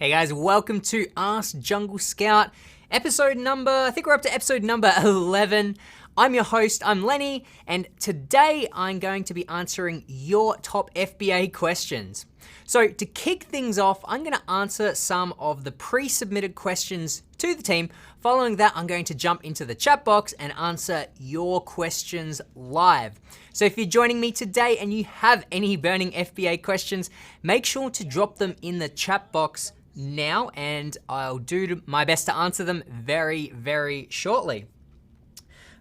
Hey guys, welcome to Ask Jungle Scout, episode number, I think we're up to episode number 11. I'm your host, I'm Lenny, and today I'm going to be answering your top FBA questions. So to kick things off, I'm going to answer some of the pre-submitted questions to the team. Following that, I'm going to jump into the chat box and answer your questions live. So if you're joining me today and you have any burning FBA questions, make sure to drop them in the chat box now, and I'll do my best to answer them very, very shortly.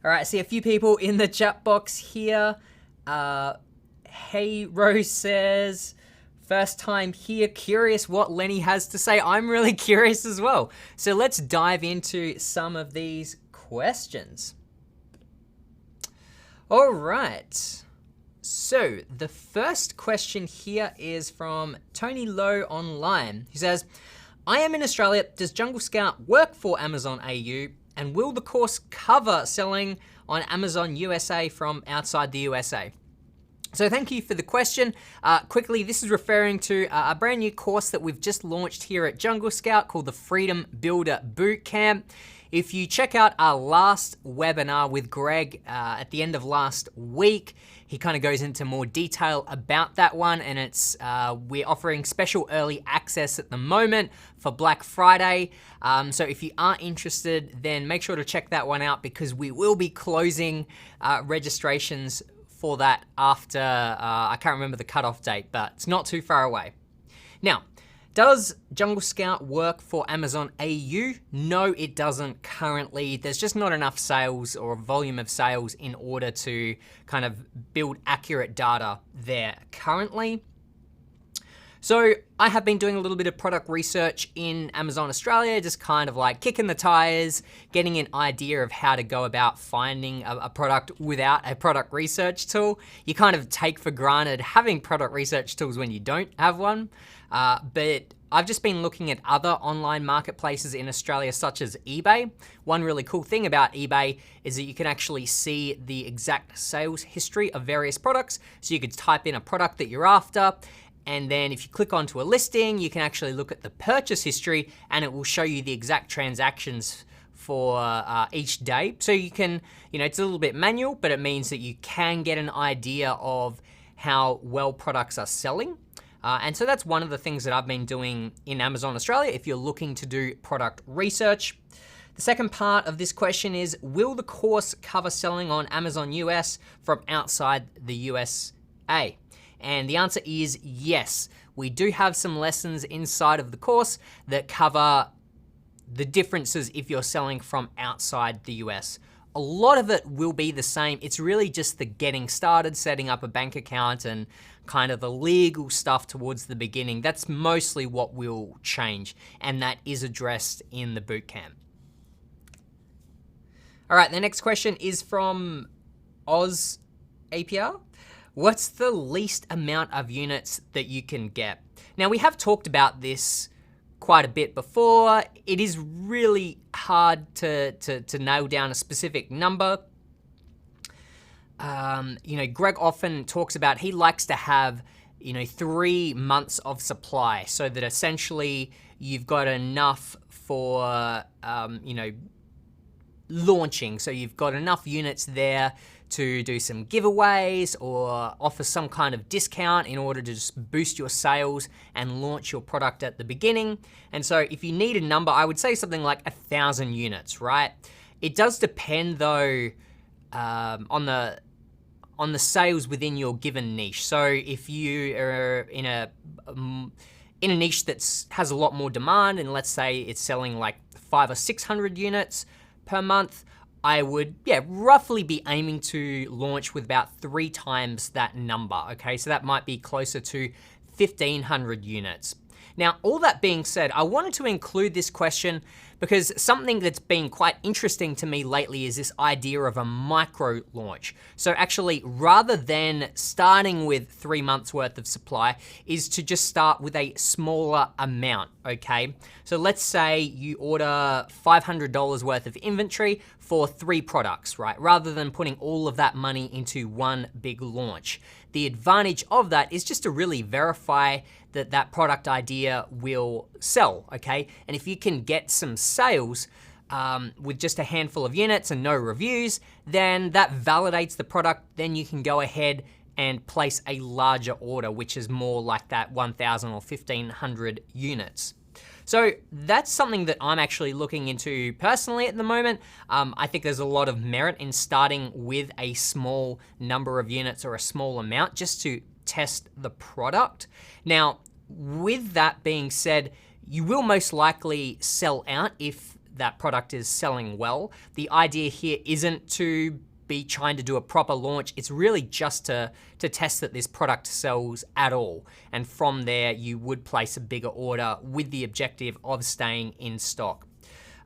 All right, I see a few people in the chat box here. Hey Rose says, first time here, curious what Lenny has to say. I'm really curious as well. So let's dive into some of these questions. All right. So the first question here is from Tony Lowe Online. He says, I am in Australia. Does Jungle Scout work for Amazon AU? And will the course cover selling on Amazon USA from outside the USA? So thank you for the question. Quickly, this is referring to a brand new course that we've just launched here at Jungle Scout called the Freedom Builder Bootcamp. If you check out our last webinar with Greg at the end of last week, he kind of goes into more detail about that one, and it's we're offering special early access at the moment for Black Friday. So if you are interested, then make sure to check that one out because we will be closing registrations for that after, I can't remember the cutoff date, but it's not too far away. Now, does Jungle Scout work for Amazon AU? No, it doesn't currently. There's just not enough sales or volume of sales in order to kind of build accurate data there currently. So I have been doing a little bit of product research in Amazon Australia, just kind of like kicking the tires, getting an idea of how to go about finding a product without a product research tool. You kind of take for granted having product research tools when you don't have one. But I've just been looking at other online marketplaces in Australia, such as eBay. One really cool thing about eBay is that you can actually see the exact sales history of various products. So you could type in a product that you're after, and then if you click onto a listing, you can actually look at the purchase history and it will show you the exact transactions for each day. So you can, it's a little bit manual, but it means that you can get an idea of how well products are selling. And so that's one of the things that I've been doing in Amazon Australia if you're looking to do product research. The second part of this question is, will the course cover selling on Amazon US from outside the USA? And the answer is yes. We do have some lessons inside of the course that cover the differences if you're selling from outside the US. A lot of it will be the same. It's really just the getting started, setting up a bank account, and kind of the legal stuff towards the beginning. That's mostly what will change, and that is addressed in the bootcamp. All right, the next question is from Oz APR. What's the least amount of units that you can get? Now, we have talked about this quite a bit before. It is really hard to nail down a specific number. Greg often talks about, he likes to have, 3 months of supply so that essentially you've got enough for, launching. So you've got enough units there to do some giveaways or offer some kind of discount in order to just boost your sales and launch your product at the beginning. And so if you need a number, I would say something like 1,000 units, right? It does depend though on the sales within your given niche. So if you are in a niche that has a lot more demand, and let's say it's selling like 500 or 600 units per month, I would, roughly be aiming to launch with about 3 times that number, okay? So that might be closer to 1,500 units. Now, all that being said, I wanted to include this question because something that's been quite interesting to me lately is this idea of a micro launch. So actually, rather than starting with 3 months worth of supply, is to just start with a smaller amount, okay? So let's say you order $500 worth of inventory for 3 products, right? Rather than putting all of that money into one big launch. The advantage of that is just to really verify that that product idea will sell, okay? And if you can get some sales with just a handful of units and no reviews, then that validates the product. Then you can go ahead and place a larger order, which is more like that 1,000 or 1,500 units. So that's something that I'm actually looking into personally at the moment. I think there's a lot of merit in starting with a small number of units or a small amount just to test the product. Now, with that being said, you will most likely sell out if that product is selling well. The idea here isn't to be trying to do a proper launch. It's really just to test that this product sells at all. And from there, you would place a bigger order with the objective of staying in stock.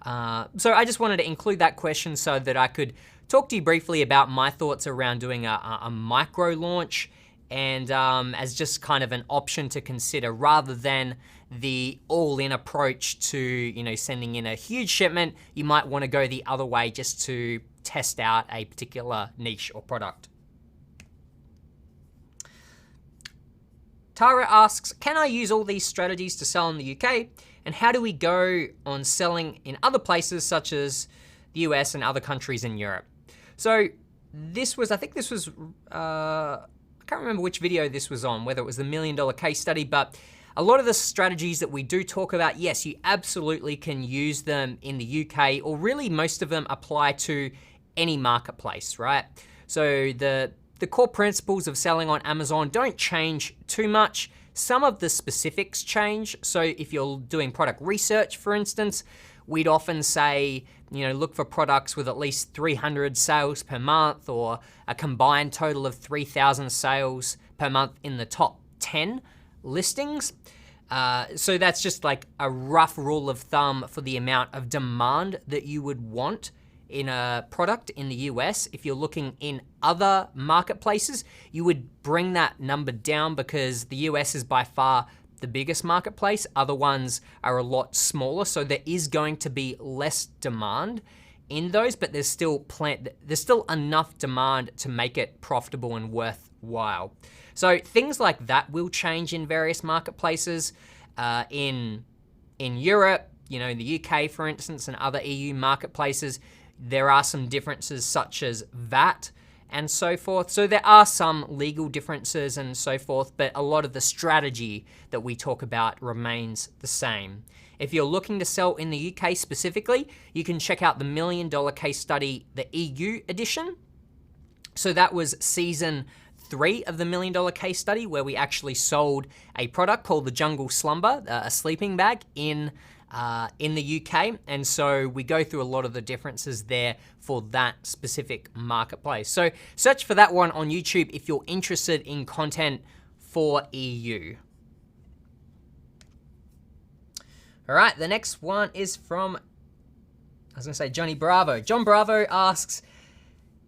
So I just wanted to include that question so that I could talk to you briefly about my thoughts around doing a micro launch, and as just kind of an option to consider rather than the all-in approach to sending in a huge shipment. You might want to go the other way just to test out a particular niche or product. Tara asks, can I use all these strategies to sell in the UK? And how do we go on selling in other places such as the US and other countries in Europe? So I think this was, I can't remember which video this was on, whether it was the $1 million case study, but a lot of the strategies that we do talk about, yes, you absolutely can use them in the UK, or really most of them apply to any marketplace, right? So the core principles of selling on Amazon don't change too much. Some of the specifics change. So if you're doing product research, for instance, we'd often say, look for products with at least 300 sales per month or a combined total of 3,000 sales per month in the top 10 listings. So that's just like a rough rule of thumb for the amount of demand that you would want in a product in the US. If you're looking in other marketplaces, you would bring that number down because the US is by far the biggest marketplace. Other ones are a lot smaller, so there is going to be less demand in those, but there's still enough demand to make it profitable and worthwhile. So things like that will change in various marketplaces. In Europe, in the UK, for instance, and other EU marketplaces, there are some differences such as VAT and so forth. So there are some legal differences and so forth, but a lot of the strategy that we talk about remains the same. If you're looking to sell in the UK specifically, you can check out the $1 million case study, the EU edition. So that was season 3 of the $1 million case study, where we actually sold a product called the Jungle Slumber, a sleeping bag in the UK. And so we go through a lot of the differences there for that specific marketplace. So search for that one on YouTube if you're interested in content for EU. All right, the next one is from, Johnny Bravo. John Bravo asks,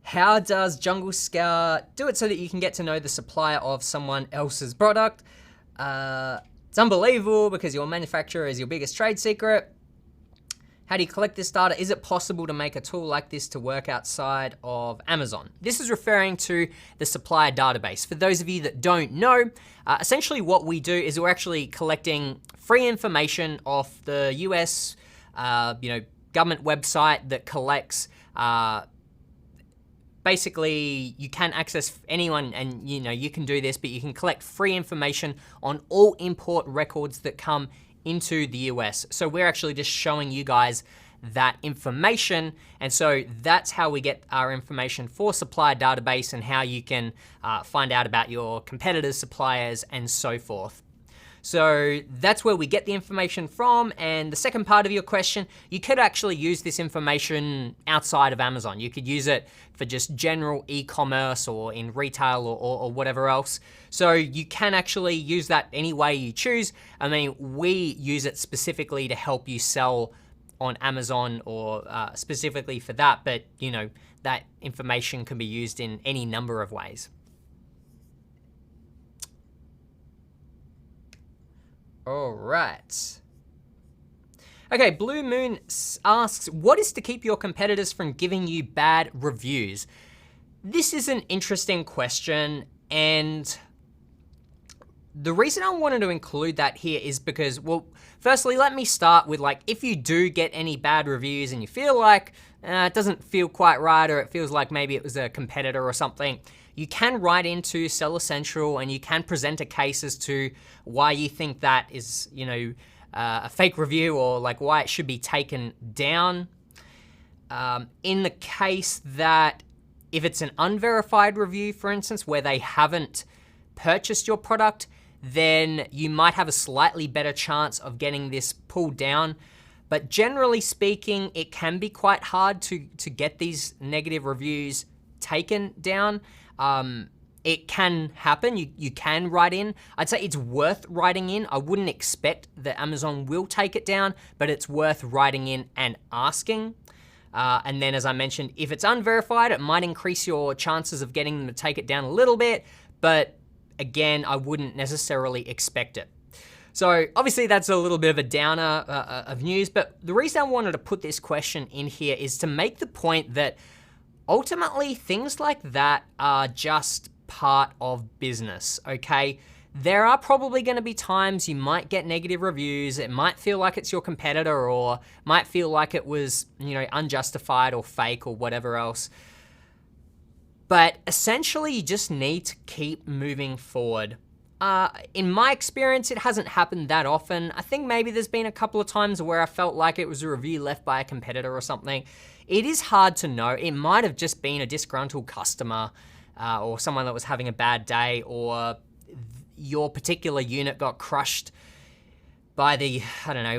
how does Jungle Scout do it so that you can get to know the supplier of someone else's product? It's unbelievable because your manufacturer is your biggest trade secret. How do you collect this data? Is it possible to make a tool like this to work outside of Amazon? This is referring to the supplier database. For those of you that don't know, essentially what we do is we're actually collecting free information off the US, government website that collects. Basically, you can access anyone, and you can do this, but you can collect free information on all import records that come into the US. So we're actually just showing you guys that information, and so that's how we get our information for supplier database and how you can find out about your competitors, suppliers, and so forth. So that's where we get the information from. And the second part of your question, you could actually use this information outside of Amazon. You could use it for just general e-commerce or in retail or whatever else. So you can actually use that any way you choose. I mean, we use it specifically to help you sell on Amazon or specifically for that, but that information can be used in any number of ways. All right. Okay, Blue Moon asks, what is to keep your competitors from giving you bad reviews? This is an interesting question, and the reason I wanted to include that here is because, well, firstly, let me start with, like, if you do get any bad reviews and you feel like it doesn't feel quite right, or it feels like maybe it was a competitor or something, you can write into Seller Central and you can present a case as to why you think that is, a fake review, or like why it should be taken down. In the case that if it's an unverified review, for instance, where they haven't purchased your product, then you might have a slightly better chance of getting this pulled down. But generally speaking, it can be quite hard to get these negative reviews taken down. It can happen. You can write in. I'd say it's worth writing in. I wouldn't expect that Amazon will take it down, but it's worth writing in and asking. And then, as I mentioned, if it's unverified, it might increase your chances of getting them to take it down a little bit. But again, I wouldn't necessarily expect it. So obviously that's a little bit of a downer of news. But the reason I wanted to put this question in here is to make the point that ultimately things like that are just part of business, okay? There are probably going to be times you might get negative reviews. It might feel like it's your competitor, or might feel like it was, unjustified or fake or whatever else. But essentially, you just need to keep moving forward. In my experience, it hasn't happened that often. I think maybe there's been a couple of times where I felt like it was a review left by a competitor or something. It is hard to know. It might have just been a disgruntled customer, or someone that was having a bad day, or your particular unit got crushed by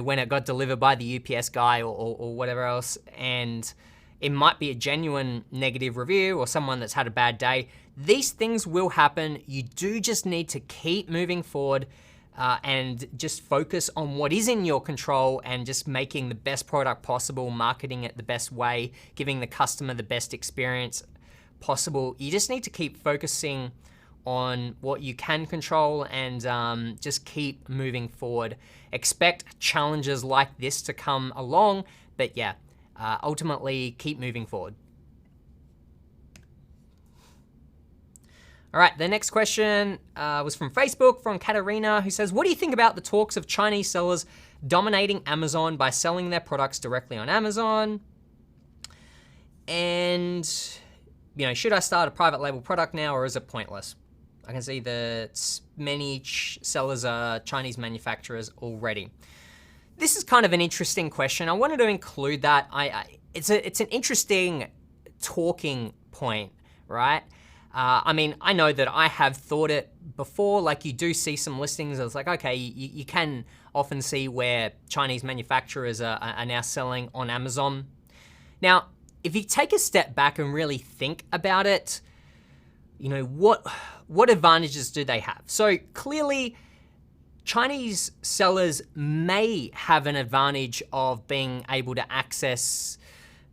when it got delivered by the UPS guy or whatever else, and it might be a genuine negative review or someone that's had a bad day. These things will happen. You do just need to keep moving forward and just focus on what is in your control and just making the best product possible, marketing it the best way, giving the customer the best experience possible. You just need to keep focusing on what you can control and just keep moving forward. Expect challenges like this to come along, but yeah, ultimately keep moving forward. All right, the next question was from Facebook, from Katarina, who says, what do you think about the talks of Chinese sellers dominating Amazon by selling their products directly on Amazon? And, should I start a private label product now, or is it pointless? I can see that many sellers are Chinese manufacturers already. This is kind of an interesting question. I wanted to include that. It's an interesting talking point, right? I know that I have thought it before. Like, you do see some listings. It's like, okay, you can often see where Chinese manufacturers are now selling on Amazon. Now, if you take a step back and really think about it, what advantages do they have? So clearly, Chinese sellers may have an advantage of being able to access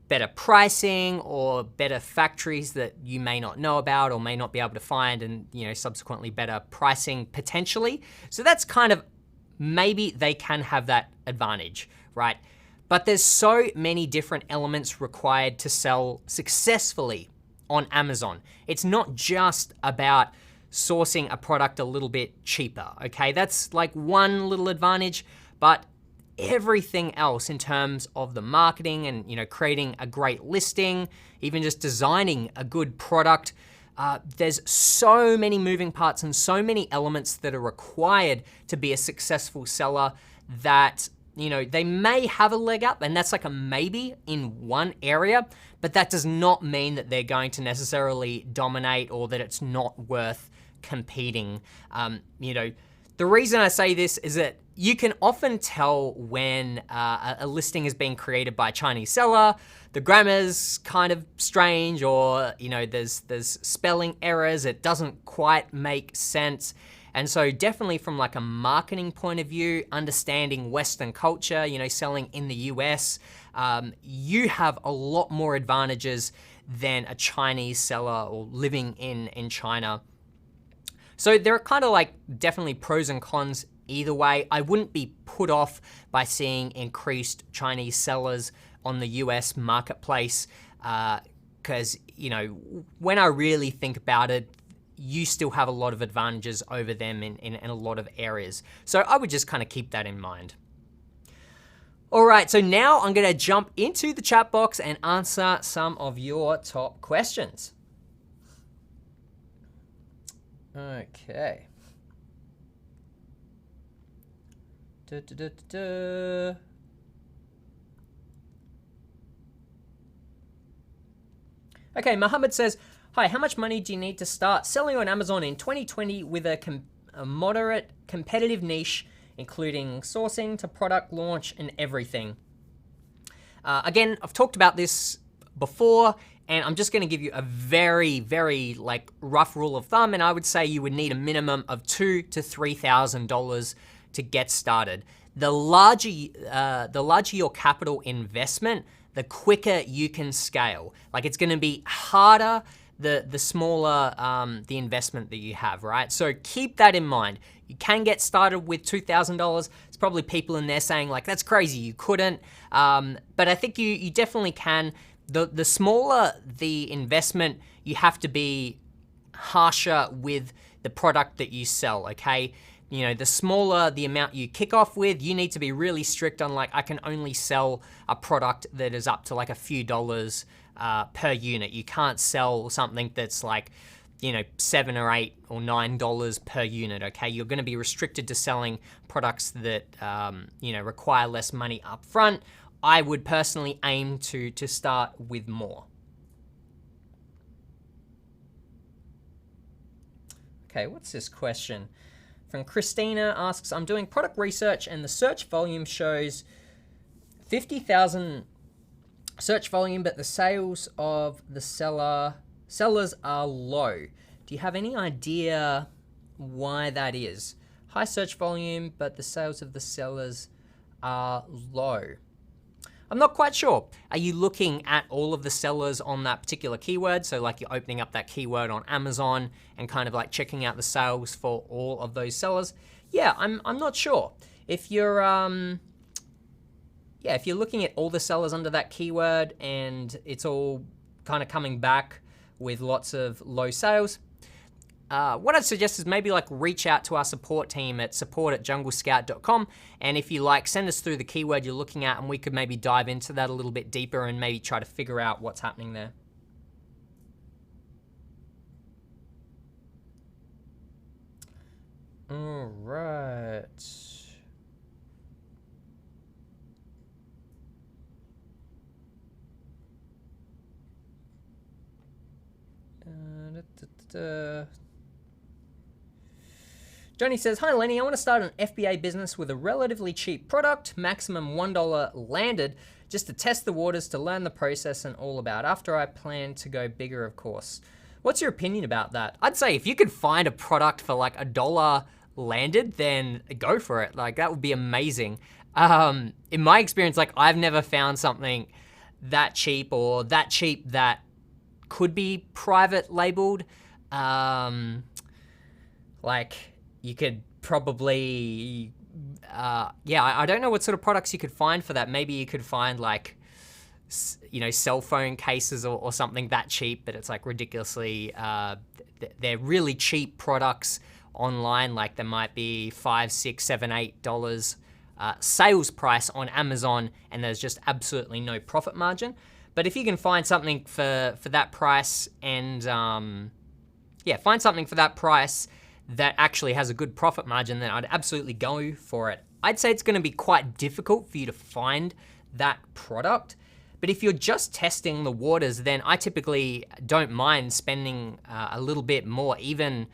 better pricing or better factories that you may not know about or may not be able to find, and subsequently better pricing potentially. So that's kind of, maybe they can have that advantage, right? But there's so many different elements required to sell successfully on Amazon. It's not just about sourcing a product a little bit cheaper, okay? That's like one little advantage, but everything else in terms of the marketing and creating a great listing, even just designing a good product, there's so many moving parts and so many elements that are required to be a successful seller that they may have a leg up, and that's like a maybe in one area, but that does not mean that they're going to necessarily dominate or that it's not worth competing. The reason I say this is that you can often tell when a listing is being created by a Chinese seller. The grammar's kind of strange, or there's spelling errors. It doesn't quite make sense. And so definitely from like a marketing point of view, understanding Western culture, selling in the US, you have a lot more advantages than a Chinese seller or living in China. So there are kind of like definitely pros and cons either way. I wouldn't be put off by seeing increased Chinese sellers on the US marketplace because, when I really think about it, you still have a lot of advantages over them in a lot of areas. So I would just kind of keep that in mind. All right, so now I'm gonna jump into the chat box and answer some of your top questions. Okay. Okay, Muhammad says, hi, how much money do you need to start selling on Amazon in 2020 with a moderate competitive niche, including sourcing to product launch and everything? Again, I've talked about this before, and I'm just gonna give you a very, very rough rule of thumb, and I would say you would need a minimum of $2,000 to $3,000 to get started. The larger your capital investment, the quicker you can scale. It's gonna be harder the smaller the investment that you have, right? So keep that in mind. You can get started with $2,000. There's probably people in there saying that's crazy, you couldn't. But I think you definitely can. The smaller the investment, you have to be harsher with the product that you sell, okay? The smaller the amount you kick off with, you need to be really strict on I can only sell a product that is up to a few dollars per unit. You can't sell something that's $7 or $8 or $9 per unit, okay? You're gonna be restricted to selling products that, require less money up front. I would personally aim to start with more. Okay, what's this question? From Christina asks, I'm doing product research and the search volume shows 50,000 search volume, but the sales of the sellers are low. Do you have any idea why that is? High search volume, but the sales of the sellers are low. I'm not quite sure. Are you looking at all of the sellers on that particular keyword? So you're opening up that keyword on Amazon and kind of checking out the sales for all of those sellers? Yeah, I'm not sure. If you're if you're looking at all the sellers under that keyword and it's all kind of coming back with lots of low sales, what I'd suggest is maybe reach out to our support team at support@junglescout.com, and if you send us through the keyword you're looking at and we could maybe dive into that a little bit deeper and maybe try to figure out what's happening there. All right. Johnny says, hi Lenny, I want to start an FBA business with a relatively cheap product, maximum $1 landed, just to test the waters, to learn the process and all about. After I plan to go bigger, of course. What's your opinion about that? I'd say if you could find a product for $1 landed, then go for it. That would be amazing. In my experience, I've never found something that cheap or that cheap that could be private labeled. You could probably, I don't know what sort of products you could find for that. Maybe you could find cell phone cases or something that cheap, but it's ridiculously, they're really cheap products online. There might be $5, $6, $7, $8 sales price on Amazon, and there's just absolutely no profit margin. But if you can find something for that price and, find something for that price that actually has a good profit margin, then I'd absolutely go for it. I'd say it's gonna be quite difficult for you to find that product, but if you're just testing the waters, then I typically don't mind spending a little bit more, even,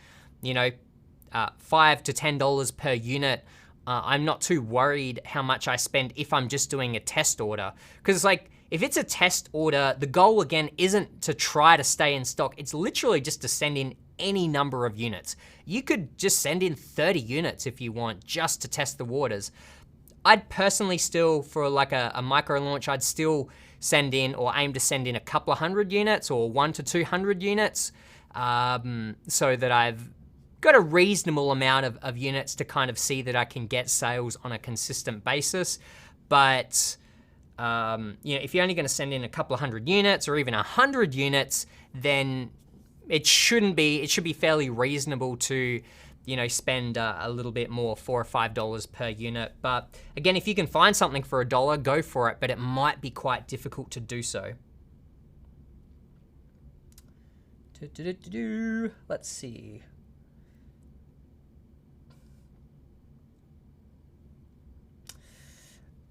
$5 to $10 per unit. I'm not too worried how much I spend if I'm just doing a test order. Because if it's a test order, the goal again isn't to try to stay in stock. It's literally just to send in any number of units. You could just send in 30 units if you want, just to test the waters. I'd personally still, for like a micro launch, I'd still send in or aim to send in a couple of hundred units or 100 to 200 units, so that I've got a reasonable amount of units to kind of see that I can get sales on a consistent basis. But if you're only going to send in a couple of hundred units or even 100 units, then it should be fairly reasonable to spend a little bit more, $4 or $5 per unit. But again, if you can find something for $1, go for it, but it might be quite difficult to do so. Let's see.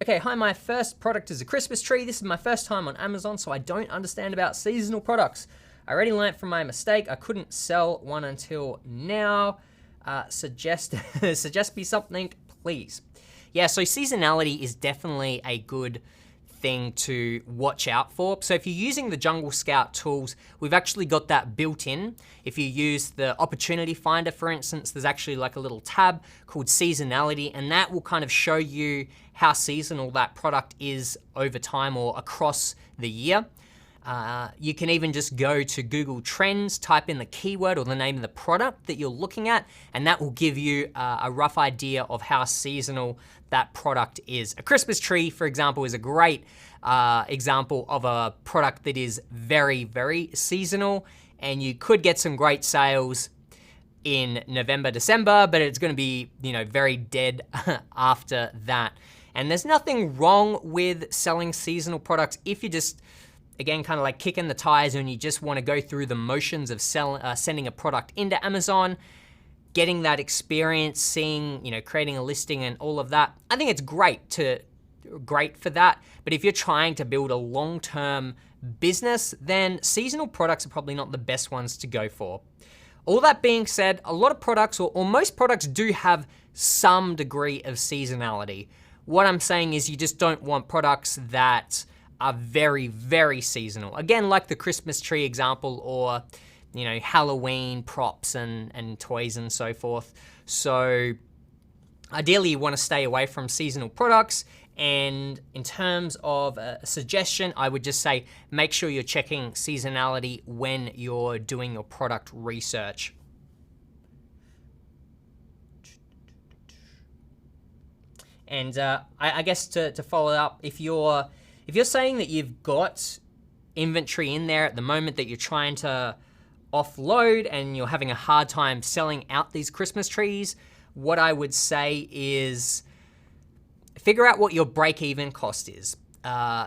Okay, hi, my first product is a Christmas tree. This is my first time on Amazon, so I don't understand about seasonal products. I already learned from my mistake. I couldn't sell one until now. Suggest me something, please. Yeah, so seasonality is definitely a good thing to watch out for. So if you're using the Jungle Scout tools, we've actually got that built in. If you use the Opportunity Finder, for instance, there's actually like a little tab called Seasonality, and that will kind of show you how seasonal that product is over time or across the year. You can even just go to Google Trends, type in the keyword or the name of the product that you're looking at, and that will give you a rough idea of how seasonal that product is. A Christmas tree, for example, is a great example of a product that is very, very seasonal, and you could get some great sales in November, December, but it's going to be, very dead after that. And there's nothing wrong with selling seasonal products if you just, again, kind of like kicking the tires and you just want to go through the motions of sending a product into Amazon, getting that experience, seeing, creating a listing and all of that. I think it's great for that. But if you're trying to build a long-term business, then seasonal products are probably not the best ones to go for. All that being said, a lot of products or most products do have some degree of seasonality. What I'm saying is you just don't want products that are very, very seasonal. Again, like the Christmas tree example or, Halloween props and toys and so forth. So ideally you want to stay away from seasonal products. And in terms of a suggestion, I would just say, make sure you're checking seasonality when you're doing your product research. And I guess to follow up, if you're saying that you've got inventory in there at the moment that you're trying to offload and you're having a hard time selling out these Christmas trees, what I would say is figure out what your break-even cost is.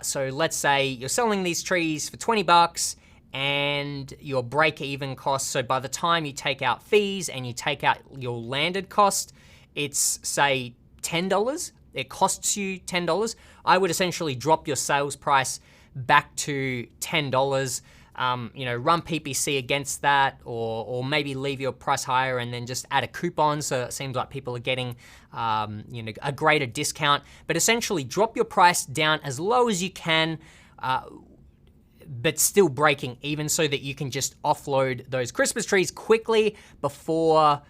So let's say you're selling these trees for $20 and your break-even cost, so by the time you take out fees and you take out your landed cost, it's say $10. It costs you $10. I would essentially drop your sales price back to $10. Run PPC against that, or maybe leave your price higher and then just add a coupon so it seems like people are getting a greater discount. But essentially drop your price down as low as you can, but still breaking even so that you can just offload those Christmas trees quickly before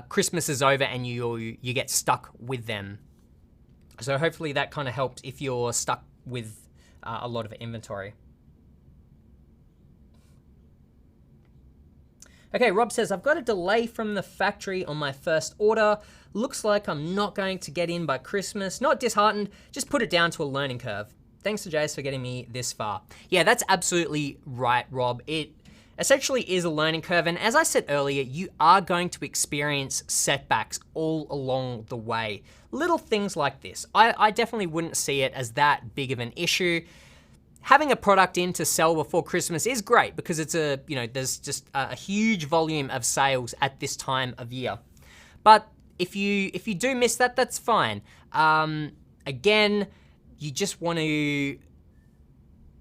Christmas is over and you get stuck with them. So hopefully that kind of helps if you're stuck with a lot of inventory. Okay, Rob says, I've got a delay from the factory on my first order. Looks like I'm not going to get in by Christmas. Not disheartened, just put it down to a learning curve. Thanks to Jace for getting me this far. Yeah, that's absolutely right, Rob. It essentially is a learning curve. And as I said earlier, you are going to experience setbacks all along the way. Little things like this. I definitely wouldn't see it as that big of an issue. Having a product in to sell before Christmas is great because it's there's just a huge volume of sales at this time of year. But if you do miss that, that's fine. Again, you just want to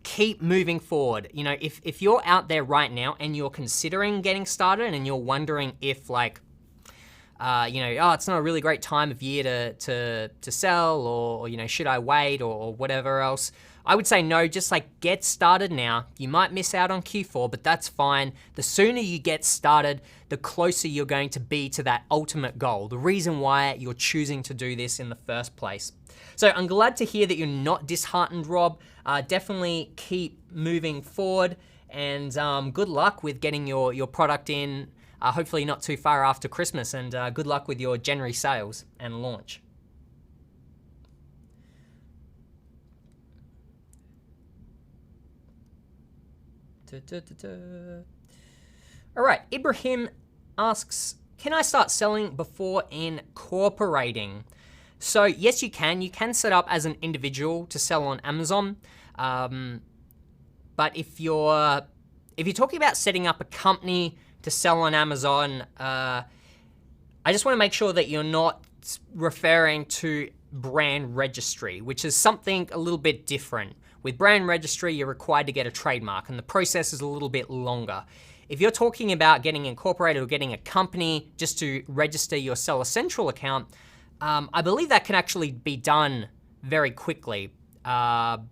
keep moving forward. If you're out there right now and you're considering getting started and you're wondering if oh, it's not a really great time of year to sell, or should I wait, or whatever else. I would say no, just like get started now. You might miss out on Q4, but that's fine. The sooner you get started, the closer you're going to be to that ultimate goal, the reason why you're choosing to do this in the first place. So I'm glad to hear that you're not disheartened, Rob. Definitely keep moving forward, and good luck with getting your product in, hopefully not too far after Christmas, and good luck with your January sales and launch. All right, Ibrahim asks, can I start selling before incorporating? So yes, you can. You can set up as an individual to sell on Amazon. But if you're talking about setting up a company to sell on Amazon, I just want to make sure that you're not referring to brand registry, which is something a little bit different. With brand registry, you're required to get a trademark, and the process is a little bit longer. If you're talking about getting incorporated or getting a company just to register your Seller Central account, I believe that can actually be done very quickly. From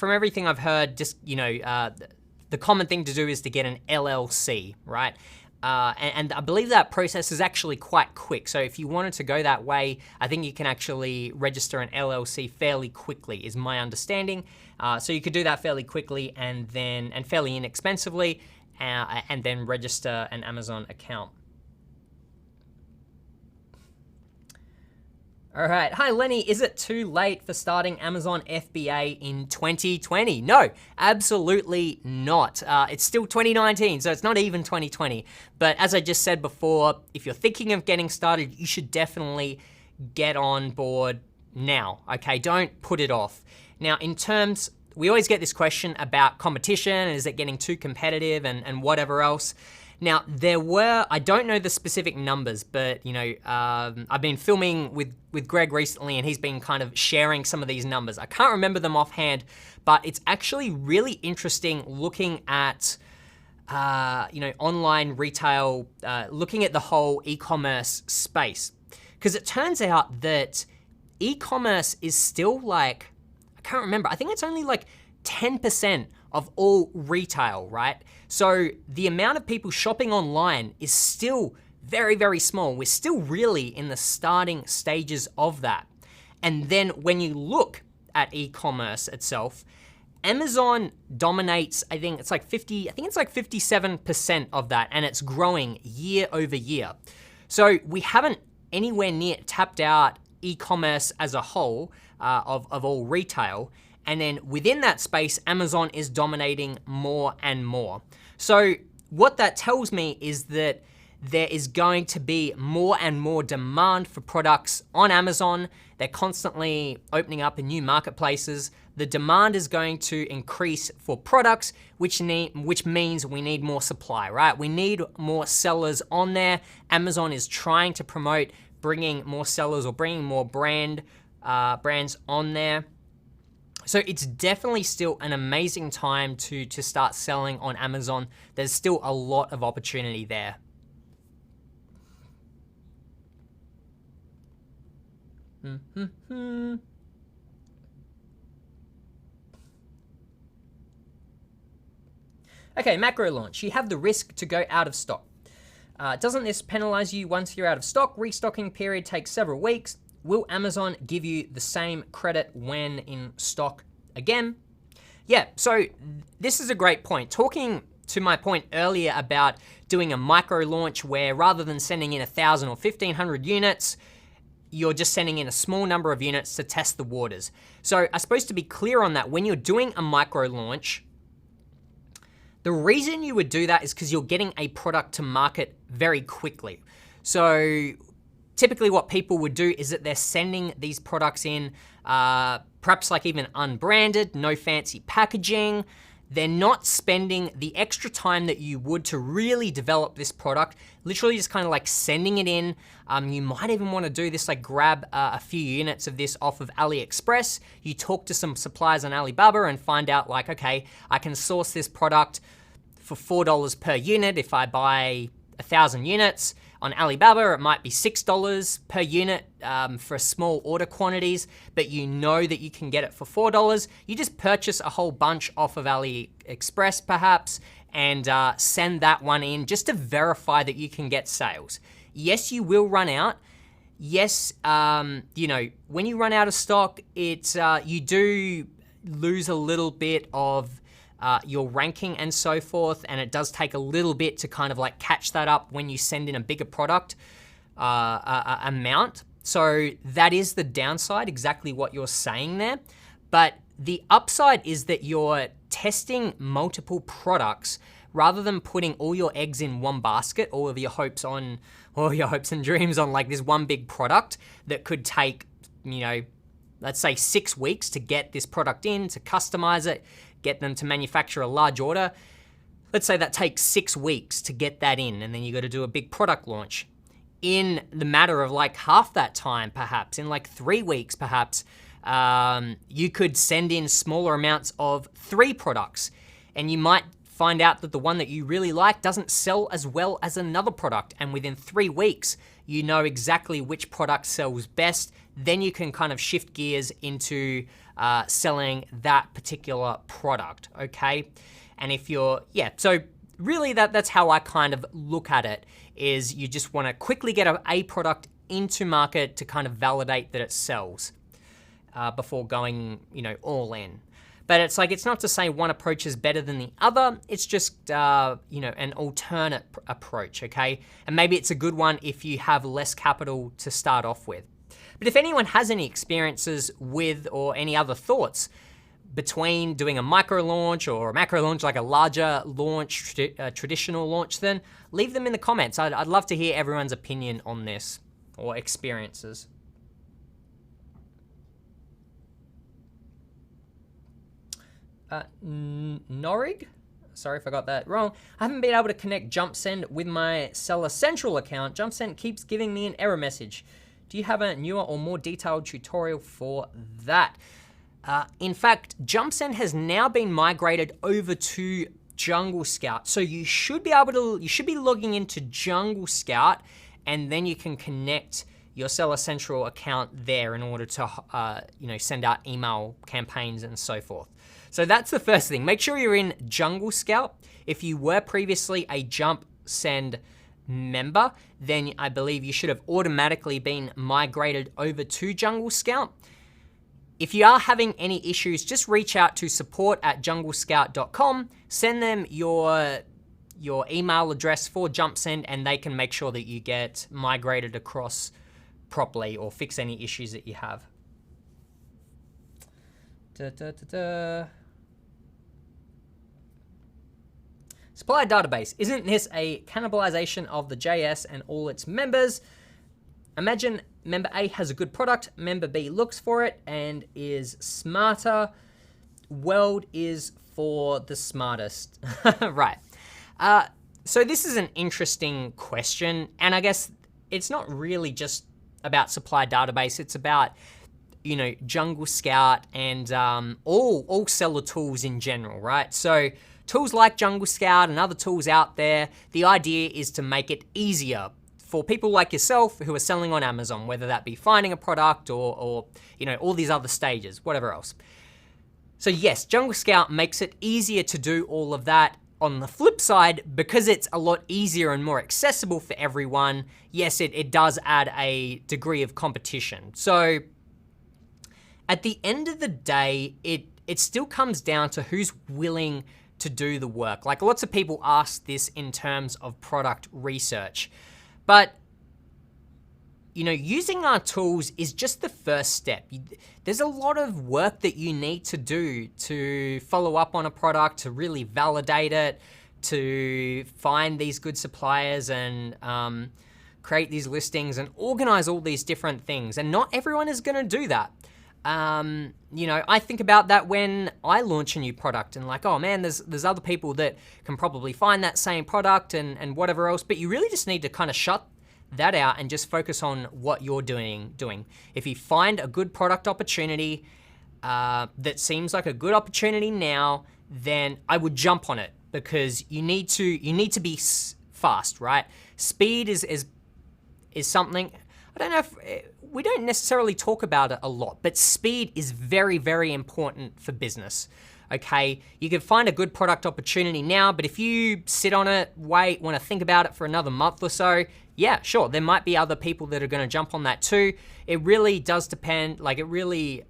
everything I've heard, just the common thing to do is to get an LLC, right? And I believe that process is actually quite quick. So if you wanted to go that way, I think you can actually register an LLC fairly quickly, is my understanding. So you could do that fairly quickly and fairly inexpensively, and then register an Amazon account. All right, hi Lenny, is it too late for starting Amazon FBA in 2020? No, absolutely not. It's still 2019, so it's not even 2020. But as I just said before, if you're thinking of getting started, you should definitely get on board now, okay? Don't put it off. Now, we always get this question about competition, is it getting too competitive and whatever else. Now, I don't know the specific numbers, but I've been filming with Greg recently, and he's been kind of sharing some of these numbers. I can't remember them offhand, but it's actually really interesting looking at online retail, looking at the whole e-commerce space, because it turns out that e-commerce is still I can't remember, I think it's only 10% of all retail, right? So the amount of people shopping online is still very, very small. We're still really in the starting stages of that. And then when you look at e-commerce itself, Amazon dominates, I think it's 57% of that, and it's growing year over year. So we haven't anywhere near tapped out e-commerce as a whole of all retail. And then within that space, Amazon is dominating more and more. So what that tells me is that there is going to be more and more demand for products on Amazon. They're constantly opening up in new marketplaces. The demand is going to increase for products, which means we need more supply, right? We need more sellers on there. Amazon is trying to promote bringing more sellers or bringing more brands on there. So it's definitely still an amazing time to start selling on Amazon. There's still a lot of opportunity there. Okay, macro launch. You have the risk to go out of stock. Doesn't this penalize you once you're out of stock? Restocking period takes several weeks. Will Amazon give you the same credit when in stock again? Yeah, so this is a great point. Talking to my point earlier about doing a micro launch where rather than sending in 1,000 or 1,500 units, you're just sending in a small number of units to test the waters. So I suppose to be clear on that, when you're doing a micro launch, the reason you would do that is because you're getting a product to market very quickly. So typically what people would do is that they're sending these products in, perhaps even unbranded, no fancy packaging. They're not spending the extra time that you would to really develop this product, literally just kind of sending it in. You might even want to do this, grab a few units of this off of AliExpress. You talk to some suppliers on Alibaba and find out okay, I can source this product for $4 per unit if I buy 1,000 units. On Alibaba, it might be $6 per unit for small order quantities, but you know that you can get it for $4. You just purchase a whole bunch off of AliExpress perhaps, and send that one in just to verify that you can get sales. Yes, you will run out. Yes, you know, when you run out of stock, it's you do lose a little bit of your ranking and so forth, and it does take a little bit to kind of like catch that up when you send in a bigger product amount. So that is the downside, exactly what you're saying there. But the upside is that you're testing multiple products rather than putting all your eggs in one basket, all your hopes and dreams on like this one big product that could take, you know, let's say 6 weeks to get this product in, to customize it, get them to manufacture a large order. Let's say that takes 6 weeks to get that in, and then you got to do a big product launch. In the matter of like half that time, perhaps, in like 3 weeks, perhaps, you could send in smaller amounts of 3 products, and you might find out that the one that you really like doesn't sell as well as another product, and within 3 weeks, you know exactly which product sells best. Then you can kind of shift gears into selling that particular product, okay? And if you're, so really that's how I kind of look at it, is you just wanna quickly get a product into market to kind of validate that it sells before going, you know, all in. But it's like, it's not to say one approach is better than the other. It's just, you know, an alternate approach, okay? And maybe it's a good one if you have less capital to start off with. But if anyone has any experiences with or any other thoughts between doing a micro launch or a macro launch, like a larger launch, traditional launch, then leave them in the comments. I'd love to hear everyone's opinion on this or experiences. Norig? Sorry if I got that wrong. I haven't been able to connect JumpSend with my Seller Central account. JumpSend keeps giving me an error message. Do you have a newer or more detailed tutorial for that? In fact, JumpSend has now been migrated over to Jungle Scout. So you should be logging into Jungle Scout, and then you can connect your Seller Central account there in order to you know, send out email campaigns and so forth. So that's the first thing. Make sure you're in Jungle Scout. If you were previously a JumpSend member, then I believe you should have automatically been migrated over to Jungle Scout. If you are having any issues, just reach out to support@junglescout.com, send them your email address for JumpSend, and they can make sure that you get migrated across properly or fix any issues that you have. Supply database. Isn't this a cannibalization of the JS and all its members? Imagine member A has a good product, member B looks for it and is smarter. World is for the smartest. Right. So this is an interesting question, and I guess it's not really just about supply database. It's about, you know, Jungle Scout and all seller tools in general, right? So tools like Jungle Scout and other tools out there, the idea is to make it easier for people like yourself who are selling on Amazon, whether that be finding a product or you know, all these other stages, whatever else. So yes, Jungle Scout makes it easier to do all of that. On the flip side, because it's a lot easier and more accessible for everyone, yes, it does add a degree of competition. So at the end of the day, it still comes down to who's willing to do the work. Like, lots of people ask this in terms of product research, but you know, using our tools is just the first step. There's a lot of work that you need to do to follow up on a product, to really validate it, to find these good suppliers and create these listings and organize all these different things. And not everyone is gonna do that. You know, I think about that when I launch a new product and like, oh man, there's other people that can probably find that same product and whatever else, but you really just need to kind of shut that out and just focus on what you're doing. If you find a good product opportunity that seems like a good opportunity now, then I would jump on it, because you need to be fast, right? Speed is something, I don't know if, we don't necessarily talk about it a lot, but speed is very, very important for business. Okay, you can find a good product opportunity now, but if you sit on it, wait, want to think about it for another month or so, yeah, sure, there might be other people that are going to jump on that too. It really does depend, like it really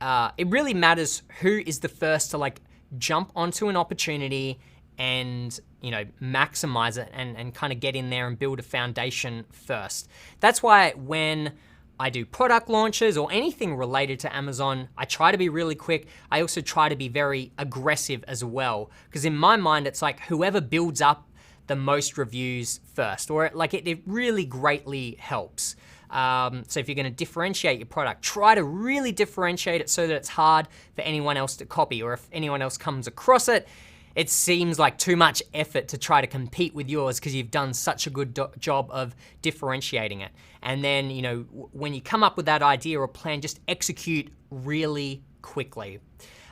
matters who is the first to like jump onto an opportunity and, you know, maximize it and kind of get in there and build a foundation first. That's why when I do product launches or anything related to Amazon, I try to be really quick. I also try to be very aggressive as well, because in my mind, it's like whoever builds up the most reviews first, or it really greatly helps. So if you're going to differentiate your product, try to really differentiate it so that it's hard for anyone else to copy, or if anyone else comes across it, it seems like too much effort to try to compete with yours because you've done such a good job of differentiating it. And then, you know, when you come up with that idea or plan, just execute really quickly.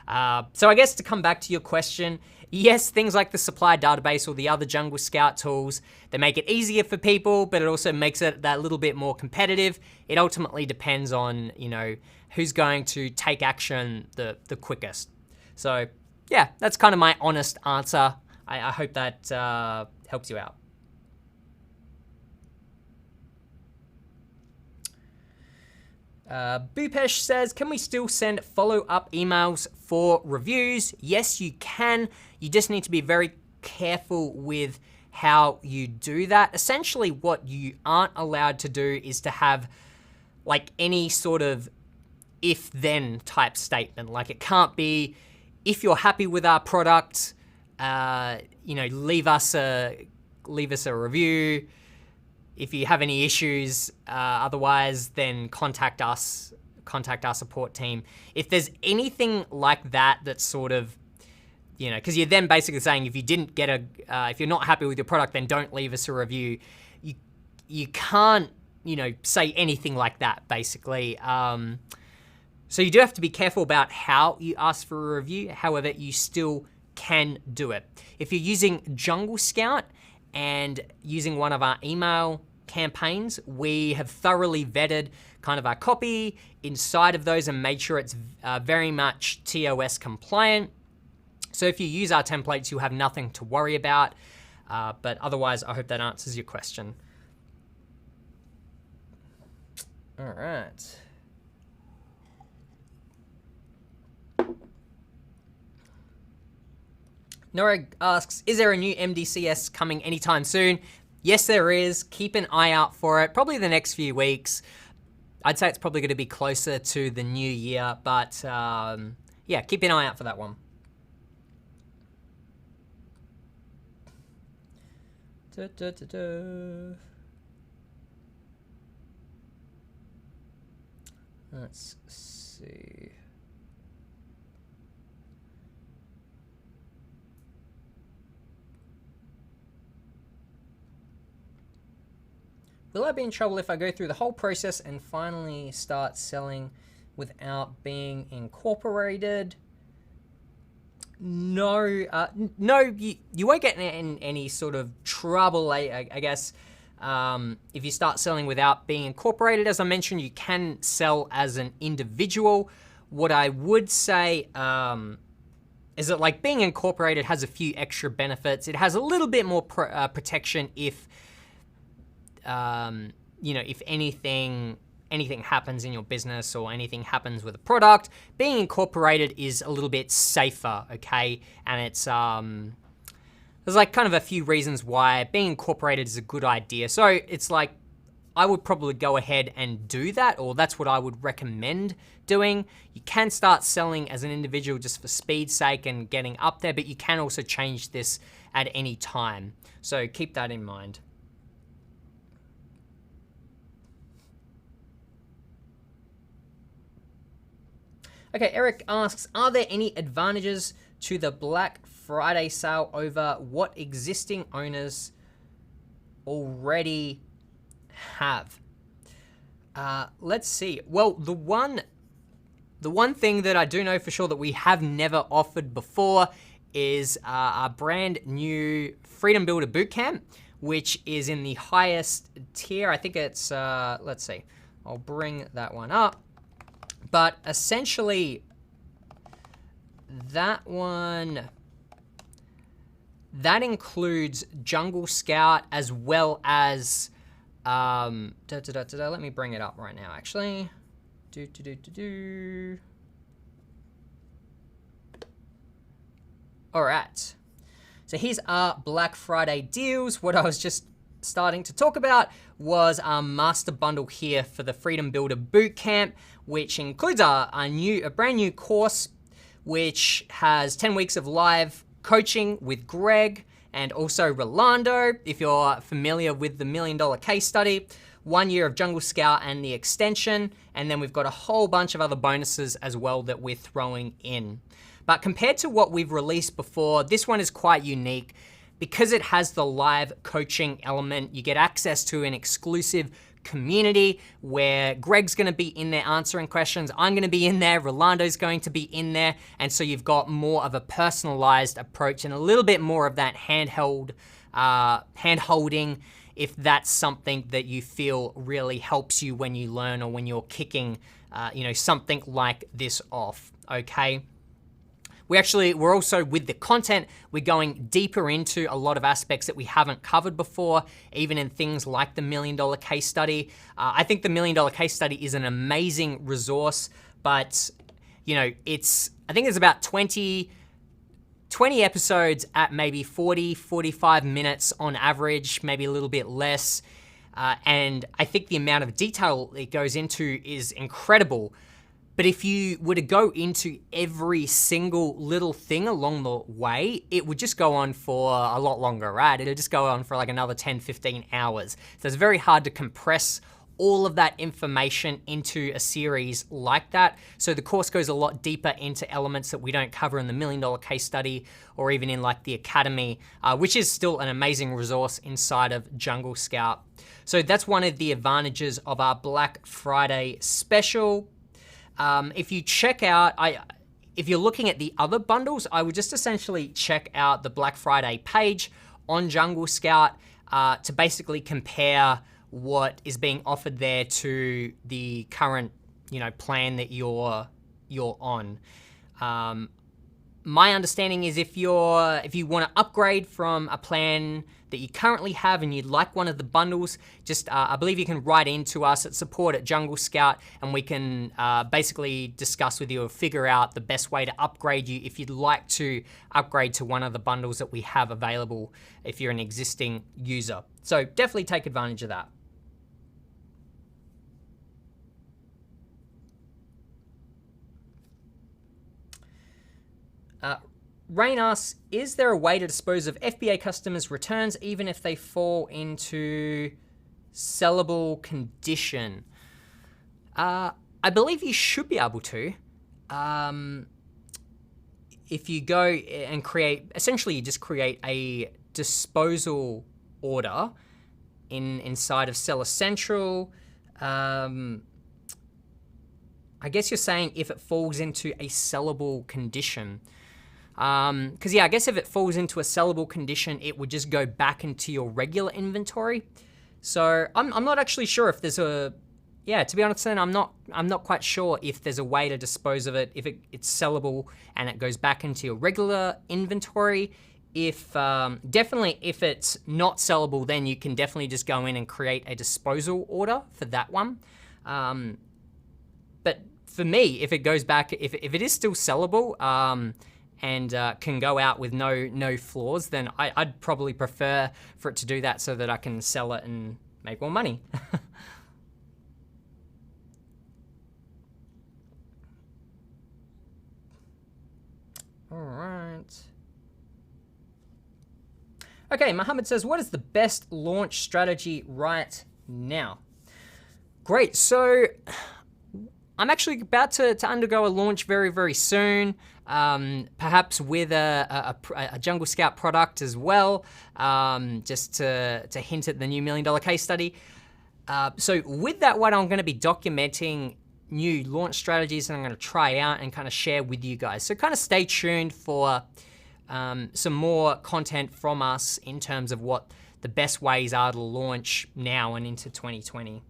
So I guess to come back to your question, yes, things like the supply database or the other Jungle Scout tools, they make it easier for people, but it also makes it that little bit more competitive. It ultimately depends on, you know, who's going to take action the quickest. So yeah, that's kind of my honest answer. I hope that helps you out. Bupesh says, can we still send follow-up emails for reviews? Yes, you can. You just need to be very careful with how you do that. Essentially, what you aren't allowed to do is to have like any sort of if-then type statement. Like it can't be, if you're happy with our product, you know, leave us a review. If you have any issues, otherwise, then contact us, contact our support team. If there's anything like that, that's sort of, you know, because you're then basically saying if you didn't get if you're not happy with your product, then don't leave us a review. You can't, you know, say anything like that, basically. So you do have to be careful about how you ask for a review. However, you still can do it. If you're using Jungle Scout and using one of our email campaigns, we have thoroughly vetted kind of our copy inside of those and made sure it's very much TOS compliant. So if you use our templates, you'll have nothing to worry about. But otherwise, I hope that answers your question. All right. Noreg asks, is there a new MDCS coming anytime soon? Yes, there is. Keep an eye out for it. Probably the next few weeks. I'd say it's probably going to be closer to the new year, but yeah, keep an eye out for that one. Let's see. Will I be in trouble if I go through the whole process and finally start selling without being incorporated? No, no, you won't get in any sort of trouble, I guess. If you start selling without being incorporated, as I mentioned, you can sell as an individual. What I would say is that like being incorporated has a few extra benefits. It has a little bit more protection if you know, if anything happens in your business or anything happens with a product, being incorporated is a little bit safer, okay? And it's, there's like kind of a few reasons why being incorporated is a good idea. So it's like, I would probably go ahead and do that, or that's what I would recommend doing. You can start selling as an individual just for speed's sake and getting up there, but you can also change this at any time. So keep that in mind. Okay, Eric asks, are there any advantages to the Black Friday sale over what existing owners already have? Let's see. Well, the one thing that I do know for sure that we have never offered before is our brand new Freedom Builder Bootcamp, which is in the highest tier. I think it's, let's see, I'll bring that one up. But essentially, that one, that includes Jungle Scout as well as, let me bring it up right now, actually. All right. So here's our Black Friday deals. What I was just starting to talk about was our master bundle here for the Freedom Builder Bootcamp, which includes a brand new course, which has 10 weeks of live coaching with Greg and also Rolando, if you're familiar with the $1 Million Case Study, 1 year of Jungle Scout and the extension, and then we've got a whole bunch of other bonuses as well that we're throwing in. But compared to what we've released before, this one is quite unique. Because it has the live coaching element, you get access to an exclusive community where Greg's gonna be in there answering questions, I'm gonna be in there, Rolando's going to be in there, and so you've got more of a personalized approach and a little bit more of that hand-holding, if that's something that you feel really helps you when you learn or when you're kicking, something like this off, okay? We're also, with the content, we're going deeper into a lot of aspects that we haven't covered before, even in things like the $1 Million Case Study. I think the $1 Million Case Study is an amazing resource, but I think it's about 20 episodes at maybe 40, 45 minutes on average, maybe a little bit less. And I think the amount of detail it goes into is incredible. But if you were to go into every single little thing along the way, it would just go on for a lot longer, right? It'll just go on for like another 10, 15 hours. So it's very hard to compress all of that information into a series like that. So the course goes a lot deeper into elements that we don't cover in the $1 Million Case Study or even in like the Academy, which is still an amazing resource inside of Jungle Scout. So that's one of the advantages of our Black Friday special. If you check out, if you're looking at the other bundles, I would just essentially check out the Black Friday page on Jungle Scout to basically compare what is being offered there to the current, plan that you're on. My understanding is if you want to upgrade from a plan that you currently have and you'd like one of the bundles, just I believe you can write into us at support@Jungle Scout, and we can basically discuss with you or figure out the best way to upgrade you if you'd like to upgrade to one of the bundles that we have available if you're an existing user. So definitely take advantage of that. Rain asks, is there a way to dispose of FBA customers' returns even if they fall into sellable condition? I believe you should be able to. If you go and essentially you just create a disposal order inside of Seller Central. I guess you're saying if it falls into a sellable condition. Because I guess if it falls into a sellable condition, it would just go back into your regular inventory. So I'm not actually sure if there's to be honest, then I'm not quite sure if there's a way to dispose of it if it's sellable and it goes back into your regular inventory. Definitely if it's not sellable, then you can definitely just go in and create a disposal order for that one. But for me, if it goes back, if it is still sellable, and can go out with no flaws, then I'd probably prefer for it to do that so that I can sell it and make more money. All right. Okay, Mohammed says, what is the best launch strategy right now? Great, so I'm actually about to undergo a launch very, very soon. Perhaps with a Jungle Scout product as well, just to hint at the new $1 Million Case Study. So with that one, I'm going to be documenting new launch strategies and I'm going to try out and kind of share with you guys. So kind of stay tuned for some more content from us in terms of what the best ways are to launch now and into 2020.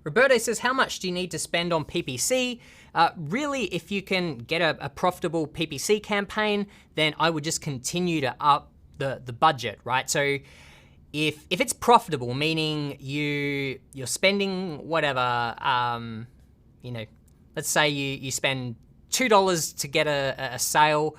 Roberto says, how much do you need to spend on PPC? Really, if you can get a profitable PPC campaign, then I would just continue to up the budget, right? So if it's profitable, meaning you're spending whatever, let's say you spend $2 to get a sale,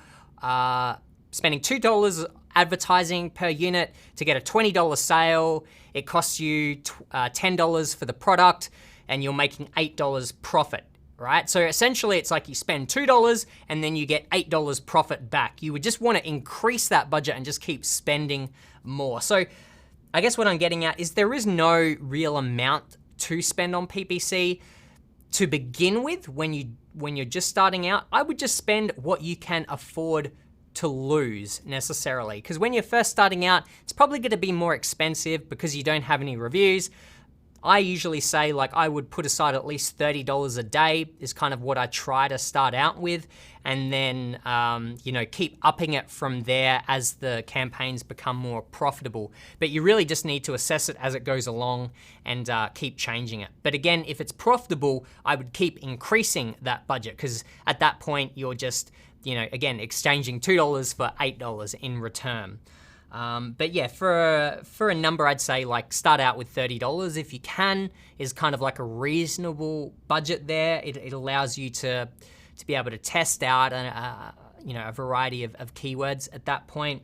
spending $2 advertising per unit to get a $20 sale. It costs you $10 for the product and you're making $8 profit, right? So essentially it's like you spend $2 and then you get $8 profit back. You would just want to increase that budget and just keep spending more. So I guess what I'm getting at is there is no real amount to spend on PPC. To begin with, when you're just starting out, I would just spend what you can afford to lose necessarily. Because when you're first starting out, it's probably going to be more expensive because you don't have any reviews. I usually say like I would put aside at least $30 a day is kind of what I try to start out with. And then, keep upping it from there as the campaigns become more profitable. But you really just need to assess it as it goes along and keep changing it. But again, if it's profitable, I would keep increasing that budget because at that point, you're just, again, exchanging $2 for $8 in return. But yeah, for a number, I'd say like start out with $30 if you can, is kind of like a reasonable budget there. It allows you to be able to test out a variety of keywords at that point.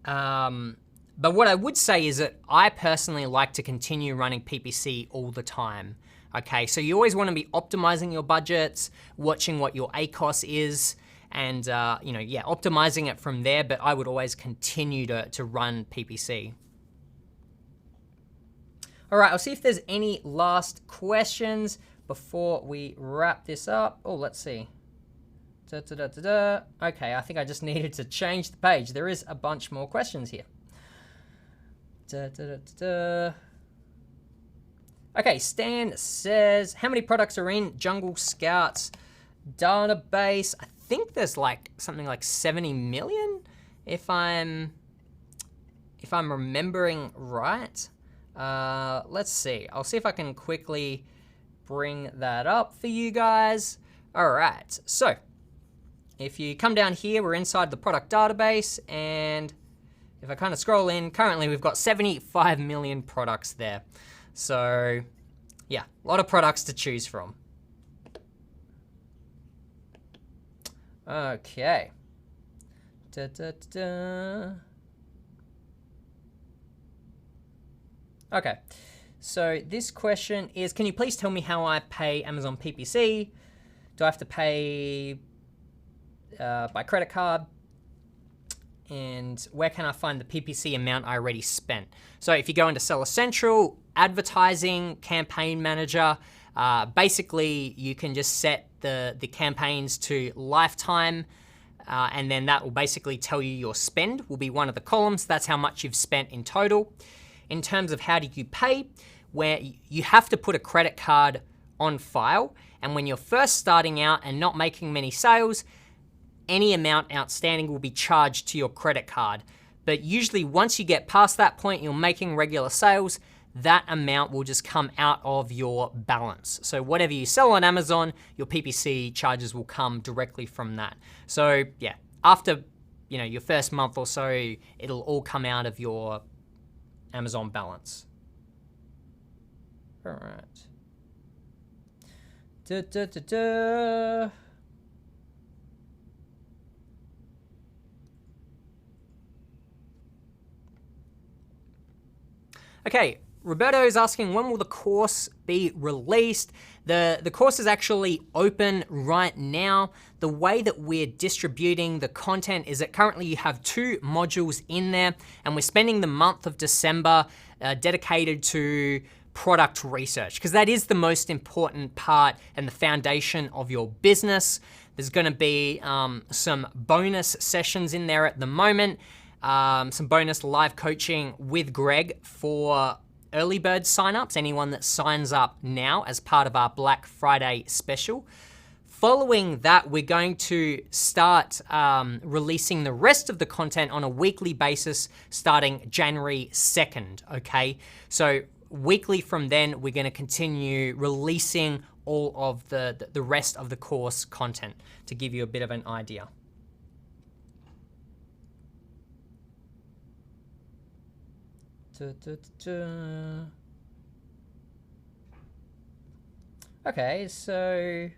But what I would say is that I personally like to continue running PPC all the time. Okay, so you always want to be optimizing your budgets, watching what your ACOS is, and optimizing it from there, but I would always continue to run PPC. All right, I'll see if there's any last questions before we wrap this up. Oh, let's see. Okay, I think I just needed to change the page. There is a bunch more questions here. Okay, Stan says, how many products are in Jungle Scout's database? I think there's like something like 70 million, if I'm remembering right. Let's see. I'll see if I can quickly bring that up for you guys. All right. So if you come down here, we're inside the product database, and if I kind of scroll in, currently we've got 75 million products there. So yeah, a lot of products to choose from. Okay. Okay, so this question is, can you please tell me how I pay Amazon PPC? Do I have to pay by credit card? And where can I find the PPC amount I already spent? So if you go into Seller Central, Advertising, Campaign Manager, basically you can just set the campaigns to lifetime, and then that will basically tell you your spend will be one of the columns. That's how much you've spent in total. In terms of how do you pay, where you have to put a credit card on file, and when you're first starting out and not making many sales, any amount outstanding will be charged to your credit card. But usually once you get past that point, you're making regular sales, that amount will just come out of your balance. So whatever you sell on Amazon, your PPC charges will come directly from that. So yeah, after your first month or so, it'll all come out of your Amazon balance. All right. Okay, Roberto is asking, when will the course be released? The course is actually open right now. The way that we're distributing the content is that currently you have 2 modules in there, and we're spending the month of December dedicated to product research, because that is the most important part and the foundation of your business. There's gonna be some bonus sessions in there at the moment, some bonus live coaching with Greg for early bird signups, anyone that signs up now as part of our Black Friday special. Following that, we're going to start releasing the rest of the content on a weekly basis starting January 2nd, okay? So weekly from then, we're going to continue releasing all of the rest of the course content to give you a bit of an idea. Okay, so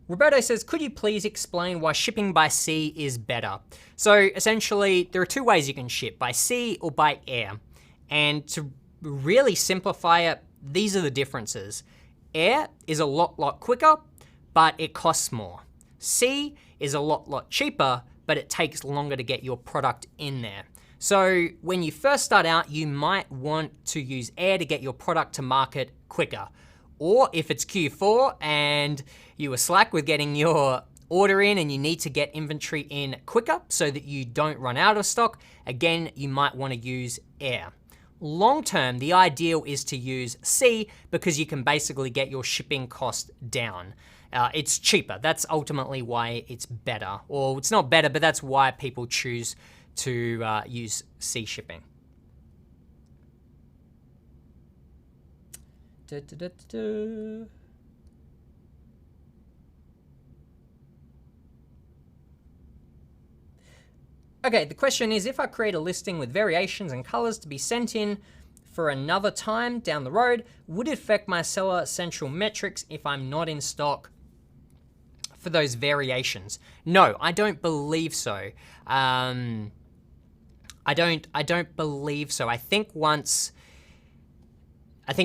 Roberto says, could you please explain why shipping by sea is better? So essentially, there are two ways you can ship, by sea or by air. And to really simplify it, these are the differences. Air is a lot quicker, but it costs more. Sea is a lot cheaper, but it takes longer to get your product in there. So when you first start out, you might want to use air to get your product to market quicker. Or if it's Q4 and you were slack with getting your order in and you need to get inventory in quicker so that you don't run out of stock, again, you might want to use air. Long term, the ideal is to use sea because you can basically get your shipping cost down. It's cheaper. That's ultimately why it's better. Or it's not better, but that's why people choose to use sea shipping. Okay, the question is, if I create a listing with variations and colors to be sent in for another time down the road, would it affect my Seller Central metrics if I'm not in stock for those variations? No, I don't believe so. I don't believe so. I think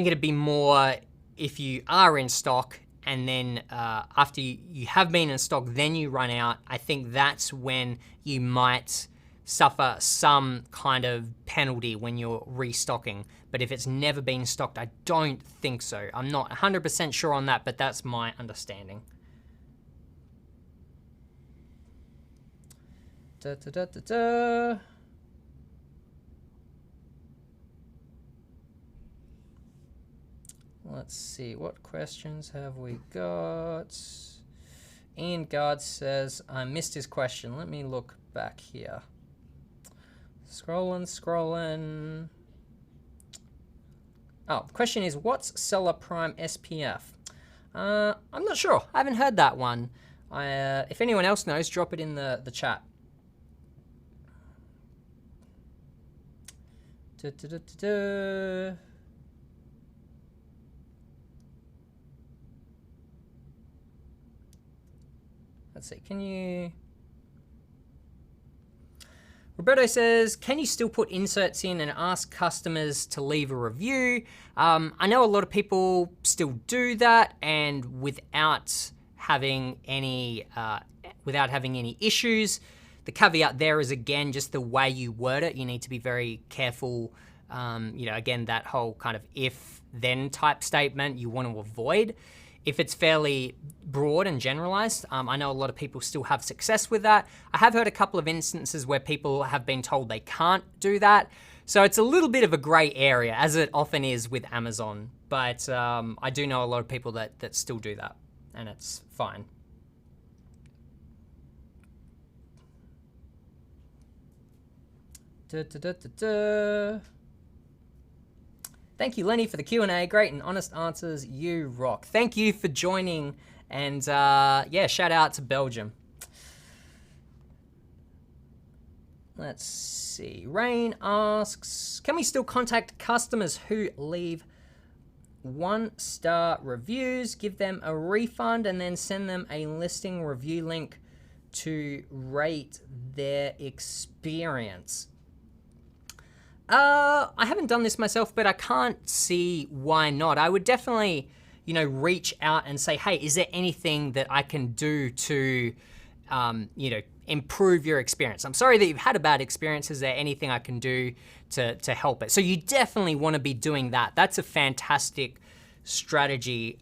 it'd be more if you are in stock and then after you have been in stock, then you run out. I think that's when you might suffer some kind of penalty when you're restocking. But if it's never been stocked, I don't think so. I'm not 100% sure on that, but that's my understanding. Let's see, what questions have we got? Ian Guard says, I missed his question. Let me look back here. Scrolling. Oh, the question is, what's Seller Prime SPF? I'm not sure. I haven't heard that one. If anyone else knows, drop it in the chat. Let's see, can you... Roberto says, can you still put inserts in and ask customers to leave a review? I know a lot of people still do that, and without having any issues. The caveat there is, again, just the way you word it. You need to be very careful. Again, that whole kind of if-then type statement you want to avoid. If it's fairly broad and generalized, I know a lot of people still have success with that. I have heard a couple of instances where people have been told they can't do that. So it's a little bit of a gray area, as it often is with Amazon. But I do know a lot of people that still do that, and it's fine. Thank you, Lenny, for the Q&A. Great and honest answers. You rock. Thank you for joining. And shout out to Belgium. Let's see. Rain asks, can we still contact customers who leave 1-star reviews, give them a refund, and then send them a listing review link to rate their experience? I haven't done this myself, but I can't see why not. I would definitely, reach out and say, hey, is there anything that I can do to, improve your experience? I'm sorry that you've had a bad experience. Is there anything I can do to help it? So you definitely want to be doing that. That's a fantastic strategy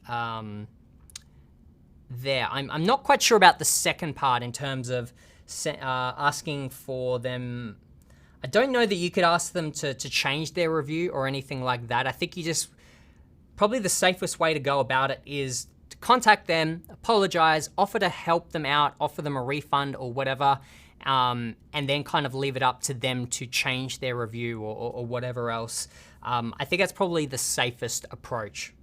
there. I'm not quite sure about the second part in terms of asking for them. I don't know that you could ask them to change their review or anything like that. I think you just, probably the safest way to go about it is to contact them, apologize, offer to help them out, offer them a refund or whatever, and then kind of leave it up to them to change their review or whatever else. I think that's probably the safest approach.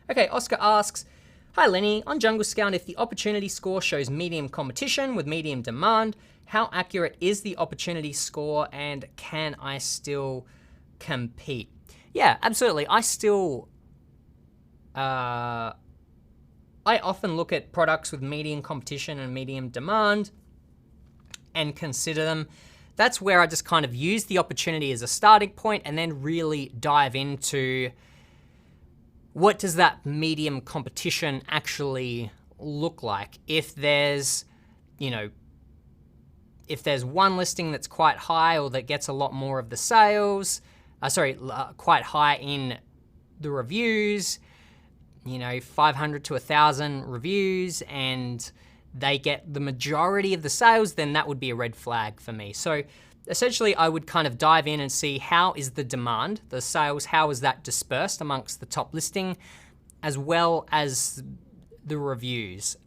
Okay, Oscar asks, hi Lenny, on Jungle Scout, if the opportunity score shows medium competition with medium demand, how accurate is the opportunity score and can I still compete? Yeah, absolutely. I often look at products with medium competition and medium demand and consider them. That's where I just kind of use the opportunity as a starting point and then really dive into what does that medium competition actually look like? If there's, if there's one listing that's quite high or that gets a lot more of the sales, quite high in the reviews, 500 to 1,000 reviews, and they get the majority of the sales, then that would be a red flag for me. So essentially, I would kind of dive in and see how is the demand, the sales, how is that dispersed amongst the top listing, as well as the reviews.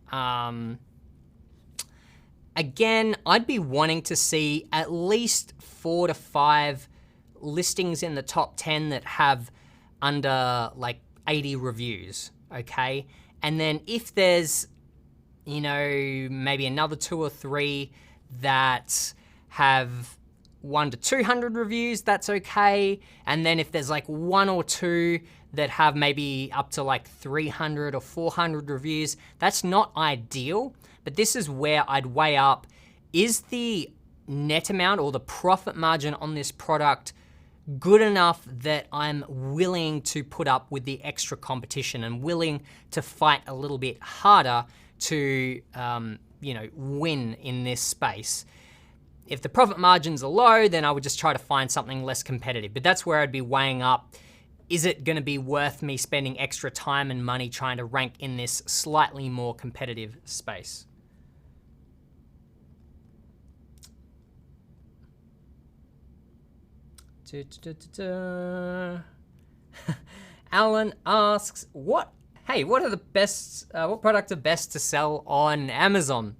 Again, I'd be wanting to see at least 4 to 5 listings in the top 10 that have under like 80 reviews, okay? And then if there's, maybe another 2 or 3 that have 1 to 200 reviews, that's okay. And then if there's like 1 or 2 that have maybe up to like 300 or 400 reviews, that's not ideal. But this is where I'd weigh up, is the net amount or the profit margin on this product good enough that I'm willing to put up with the extra competition and willing to fight a little bit harder to, win in this space. If the profit margins are low, then I would just try to find something less competitive. But that's where I'd be weighing up, is it gonna be worth me spending extra time and money trying to rank in this slightly more competitive space? Alan asks, what are the best, what products are best to sell on Amazon?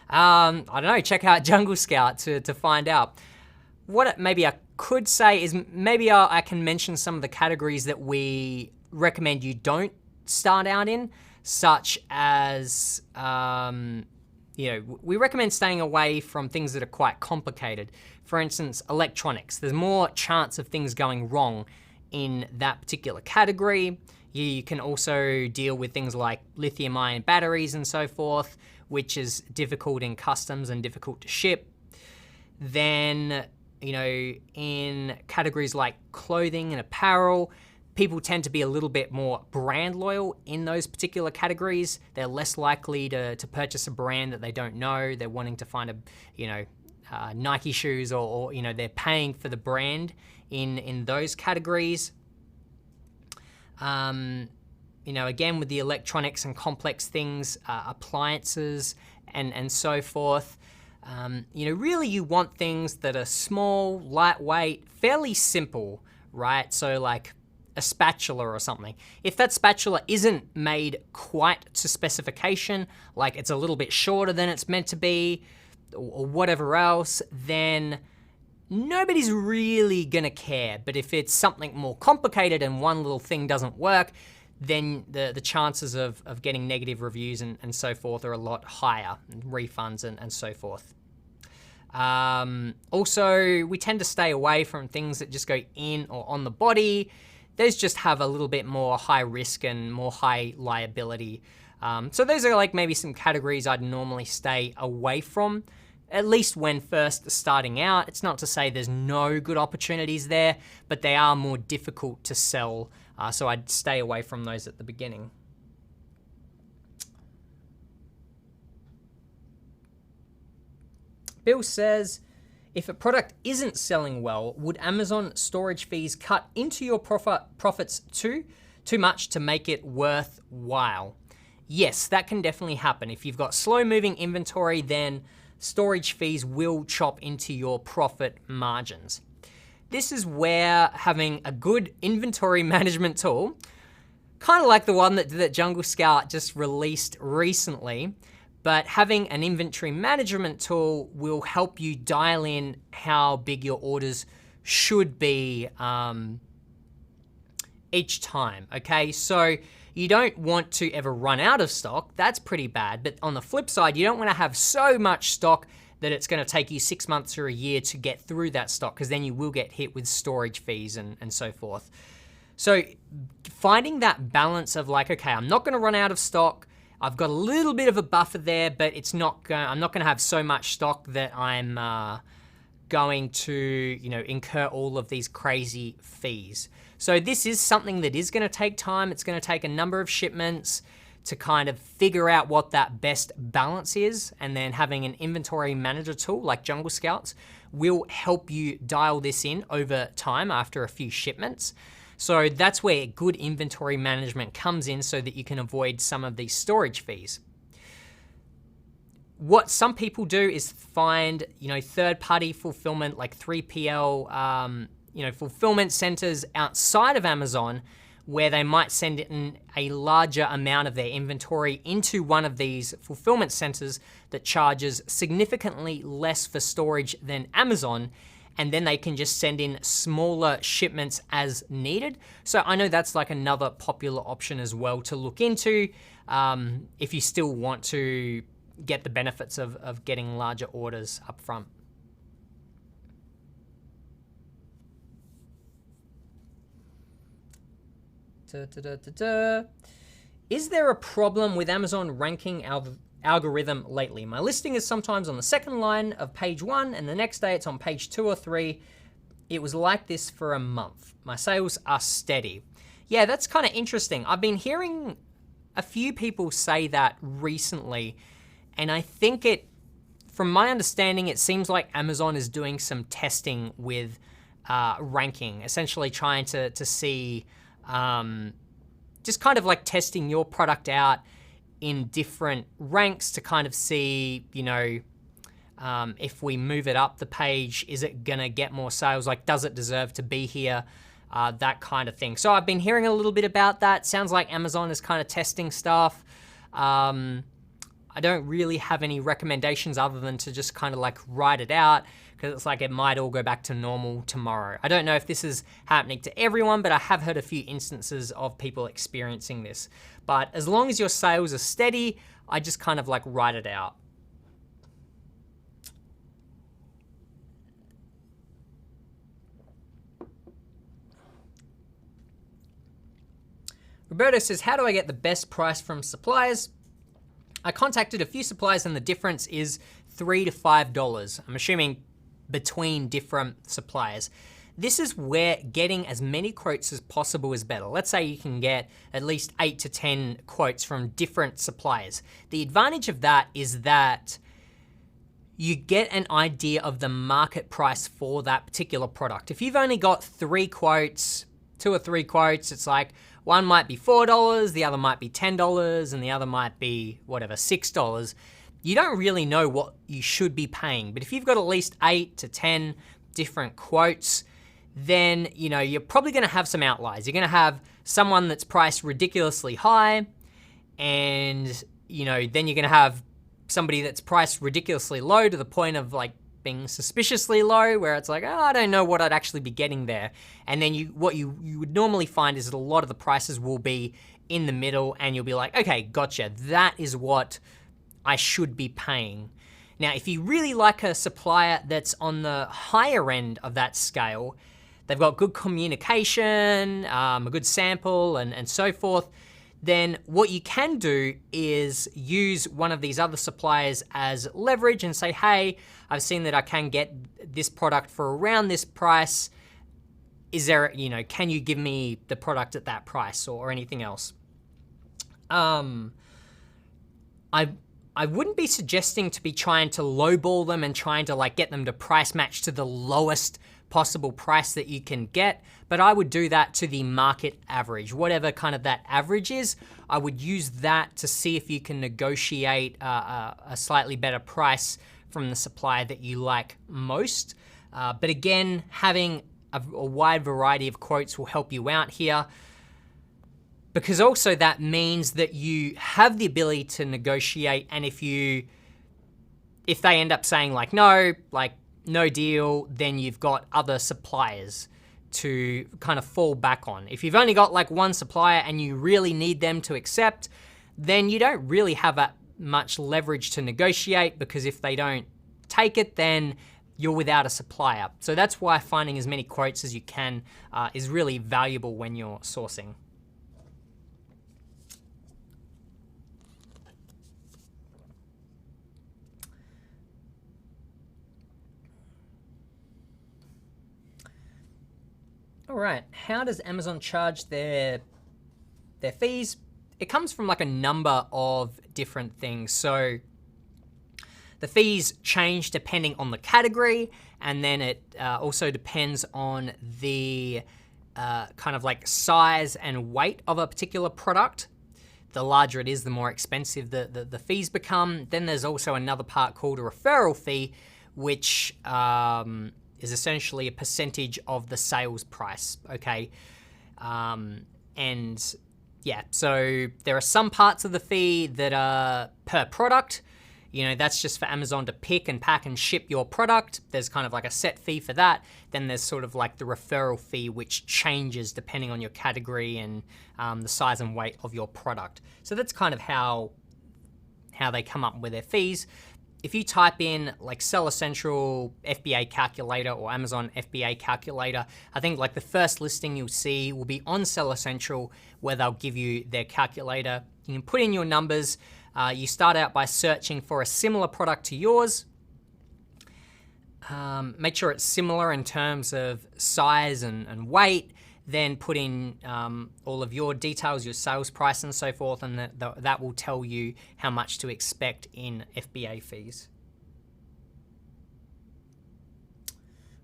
I don't know, check out Jungle Scout to find out. What maybe I could say is maybe I can mention some of the categories that we recommend you don't start out in, such as, we recommend staying away from things that are quite complicated. For instance, electronics. There's more chance of things going wrong in that particular category. You can also deal with things like lithium-ion batteries and so forth, which is difficult in customs and difficult to ship. Then, in categories like clothing and apparel, people tend to be a little bit more brand loyal in those particular categories. They're less likely to purchase a brand that they don't know. They're wanting to find Nike shoes or they're paying for the brand in those categories. Again, with the electronics and complex things, appliances and so forth, really you want things that are small, lightweight, fairly simple, right? So like a spatula or something. If that spatula isn't made quite to specification, like it's a little bit shorter than it's meant to be, or whatever else, then nobody's really gonna care. But if it's something more complicated and one little thing doesn't work, then the chances of getting negative reviews and so forth are a lot higher, and refunds and so forth. Also, we tend to stay away from things that just go in or on the body. Those just have a little bit more high risk and more high liability. So those are like maybe some categories I'd normally stay away from, at least when first starting out. It's not to say there's no good opportunities there, but they are more difficult to sell. So I'd stay away from those at the beginning. Bill says, if a product isn't selling well, would Amazon storage fees cut into your profits too much to make it worthwhile? yes, that can definitely happen. If you've got slow moving inventory, then storage fees will chop into your profit margins. This is where having a good inventory management tool, kind of like the one that Jungle Scout just released recently, but having an inventory management tool will help you dial in how big your orders should be each time, okay? So you don't want to ever run out of stock. That's pretty bad. But on the flip side, you don't want to have so much stock that it's going to take you 6 months or a year to get through that stock, because then you will get hit with storage fees and so forth. So finding that balance of like, okay, I'm not going to run out of stock. I've got a little bit of a buffer there, but I'm not going to have so much stock that I'm going to, incur all of these crazy fees. So this is something that is going to take time. It's going to take a number of shipments to kind of figure out what that best balance is, and then having an inventory manager tool like Jungle Scouts will help you dial this in over time after a few shipments. So that's where good inventory management comes in, so that you can avoid some of these storage fees. What some people do is find, third-party fulfillment like 3PL, fulfillment centers outside of Amazon, where they might send in a larger amount of their inventory into one of these fulfillment centers that charges significantly less for storage than Amazon, and then they can just send in smaller shipments as needed. So I know that's like another popular option as well to look into if you still want to get the benefits of getting larger orders up front. Is there a problem with Amazon ranking algorithm lately? My listing is sometimes on the second line of page 1, and the next day it's on page 2 or 3. It was like this for a month. My sales are steady. Yeah, that's kind of interesting. I've been hearing a few people say that recently, and I think from my understanding, it seems like Amazon is doing some testing with ranking, essentially trying to see, just kind of like testing your product out in different ranks to kind of see, if we move it up the page, is it gonna get more sales? Like, does it deserve to be here? That kind of thing. So I've been hearing a little bit about that. Sounds like Amazon is kind of testing stuff. I don't really have any recommendations other than to just kind of like write it out, because it's like it might all go back to normal tomorrow. I don't know if this is happening to everyone, but I have heard a few instances of people experiencing this. But as long as your sales are steady, I just kind of like write it out. Roberto says, how do I get the best price from suppliers? I contacted a few suppliers and the difference is $3 to $5. I'm assuming between different suppliers. This is where getting as many quotes as possible is better. Let's say you can get at least 8 to 10 quotes from different suppliers. The advantage of that is that you get an idea of the market price for that particular product. If you've only got 3 quotes, 2 or 3 quotes, it's like one might be $4, the other might be $10, and the other might be whatever, $6. You don't really know what you should be paying. But if you've got at least 8 to 10 different quotes, then you're probably gonna have some outliers. You're gonna have someone that's priced ridiculously high, and then you're gonna have somebody that's priced ridiculously low to the point of like being suspiciously low, where it's like, I don't know what I'd actually be getting there. And then what you would normally find is that a lot of the prices will be in the middle, and you'll be like, okay, gotcha, that is what I should be paying. Now, if you really like a supplier that's on the higher end of that scale, they've got good communication, a good sample, and so forth, then what you can do is use one of these other suppliers as leverage and say, hey, I've seen that I can get this product for around this price. Is there, can you give me the product at that price or anything else? I wouldn't be suggesting to be trying to lowball them and trying to like get them to price match to the lowest possible price that you can get, but I would do that to the market average. Whatever kind of that average is, I would use that to see if you can negotiate a slightly better price from the supplier that you like most. But again, having a wide variety of quotes will help you out here, because also that means that you have the ability to negotiate, and if they end up saying like no deal, then you've got other suppliers to kind of fall back on. If you've only got like one supplier and you really need them to accept, then you don't really have that much leverage to negotiate, because if they don't take it, then you're without a supplier. So that's why finding as many quotes as you can is really valuable when you're sourcing. All right, how does Amazon charge their fees? It comes from like a number of different things. So the fees change depending on the category, and then it also depends on the kind of like size and weight of a particular product. The larger it is, the more expensive the fees become. Then there's also another part called a referral fee, which is essentially a percentage of the sales price, okay? And yeah, so there are some parts of the fee that are per product. You know, that's just for Amazon to pick and pack and ship your product. There's kind of like a set fee for that. Then there's sort of like the referral fee, which changes depending on your category and the size and weight of your product. So that's kind of how they come up with their fees. If you type in like Seller Central FBA calculator or Amazon FBA calculator, I think like the first listing you'll see will be on Seller Central, where they'll give you their calculator. You can put in your numbers. You start out by searching for a similar product to yours. Make sure it's similar in terms of size and weight. Then put in all of your details, your sales price and so forth, and that will tell you how much to expect in FBA fees.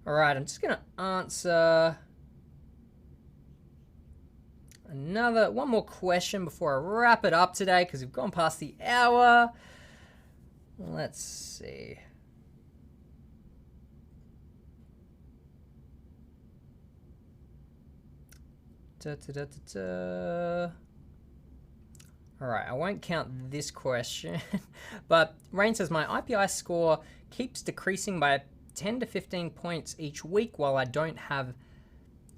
All right, I'm just gonna answer one more question before I wrap it up today, because we've gone past the hour. Let's see. All right, I won't count this question, but Rain says, my IPI score keeps decreasing by 10 to 15 points each week while I don't have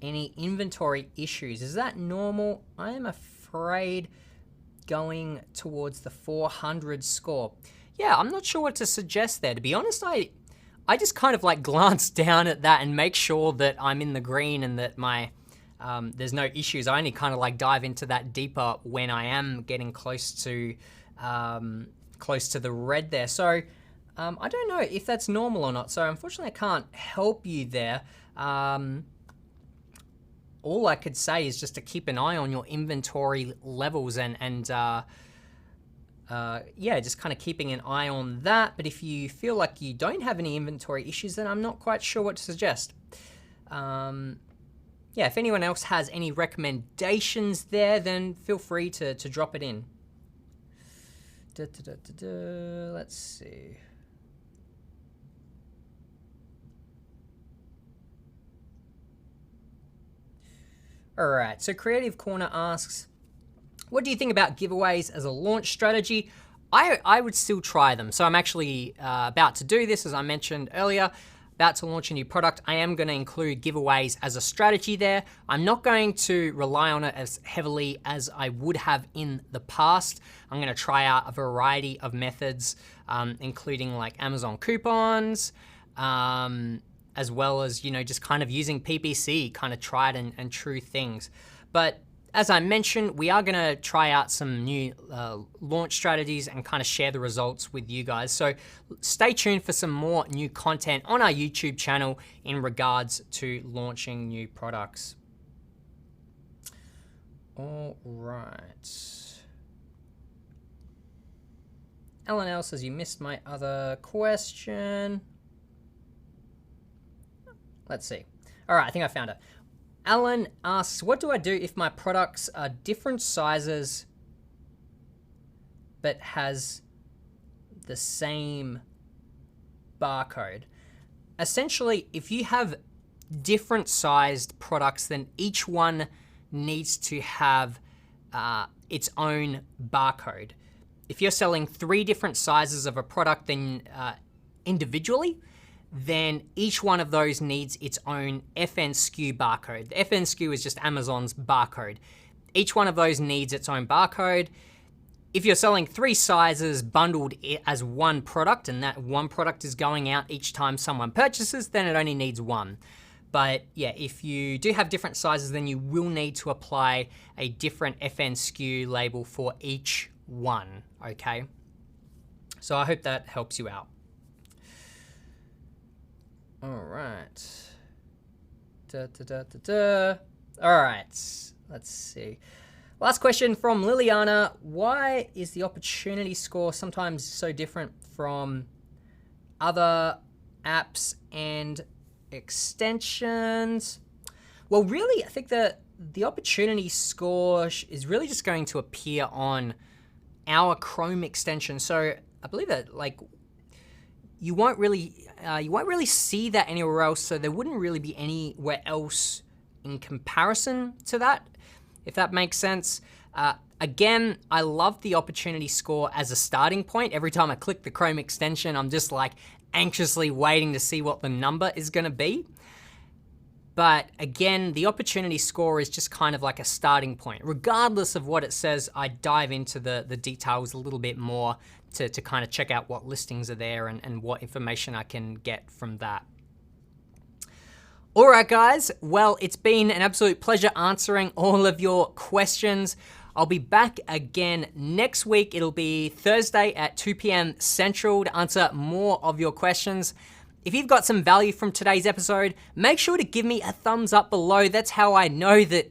any inventory issues. Is that normal? I am afraid going towards the 400 score. Yeah, I'm not sure what to suggest there. To be honest, I just kind of like glance down at that and make sure that I'm in the green and that my there's no issues. I only kind of like dive into that deeper when I am getting close to the red there. So I don't know if that's normal or not. So unfortunately, I can't help you there. All I could say is just to keep an eye on your inventory levels and yeah, just kind of keeping an eye on that. But if you feel like you don't have any inventory issues, then I'm not quite sure what to suggest. Yeah, if anyone else has any recommendations there, then feel free to drop it in. Let's see. All right, so Creative Corner asks, what do you think about giveaways as a launch strategy? I would still try them. So I'm actually about to do this, as I mentioned earlier, about to launch a new product. I am going to include giveaways as a strategy there. I'm not going to rely on it as heavily as I would have in the past. I'm going to try out a variety of methods, including like Amazon coupons, as well as, you know, just kind of using PPC, kind of tried and true things. But as I mentioned, we are going to try out some new launch strategies and kind of share the results with you guys. So stay tuned for some more new content on our YouTube channel in regards to launching new products. All right. Ellen L says, you missed my other question. Let's see. All right, I think I found it. Alan asks, what do I do if my products are different sizes but has the same barcode? Essentially, if you have different sized products, then each one needs to have its own barcode. If you're selling 3 different sizes of a product then individually, then each one of those needs its own FN SKU barcode. The FN SKU is just Amazon's barcode. Each one of those needs its own barcode. If you're selling 3 sizes bundled as one product, and that one product is going out each time someone purchases, then it only needs one. But yeah, if you do have different sizes, then you will need to apply a different FN SKU label for each one, okay? So I hope that helps you out. All right. All right, let's see. Last question from Liliana. Why is the opportunity score sometimes so different from other apps and extensions? Well, really, I think that the opportunity score is really just going to appear on our Chrome extension. So I believe that you won't really see that anywhere else. So there wouldn't really be anywhere else in comparison to that, if that makes sense. Again, I love the opportunity score as a starting point. Every time I click the Chrome extension, I'm just like anxiously waiting to see what the number is going to be. But again, the opportunity score is just kind of like a starting point. Regardless of what it says, I dive into the details a little bit more to kind of check out what listings are there and what information I can get from that. All right, guys. Well, it's been an absolute pleasure answering all of your questions. I'll be back again next week. It'll be Thursday at 2 p.m. Central to answer more of your questions. If you've got some value from today's episode, make sure to give me a thumbs up below. That's how I know that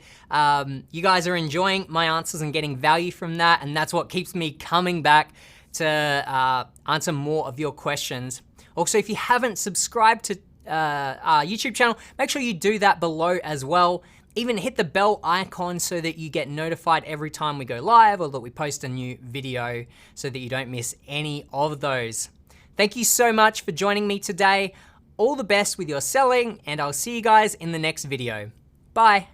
you guys are enjoying my answers and getting value from that. And that's what keeps me coming back to answer more of your questions. Also, if you haven't subscribed to our YouTube channel, make sure you do that below as well. Even hit the bell icon so that you get notified every time we go live or that we post a new video so that you don't miss any of those. Thank you so much for joining me today. All the best with your selling, and I'll see you guys in the next video. Bye.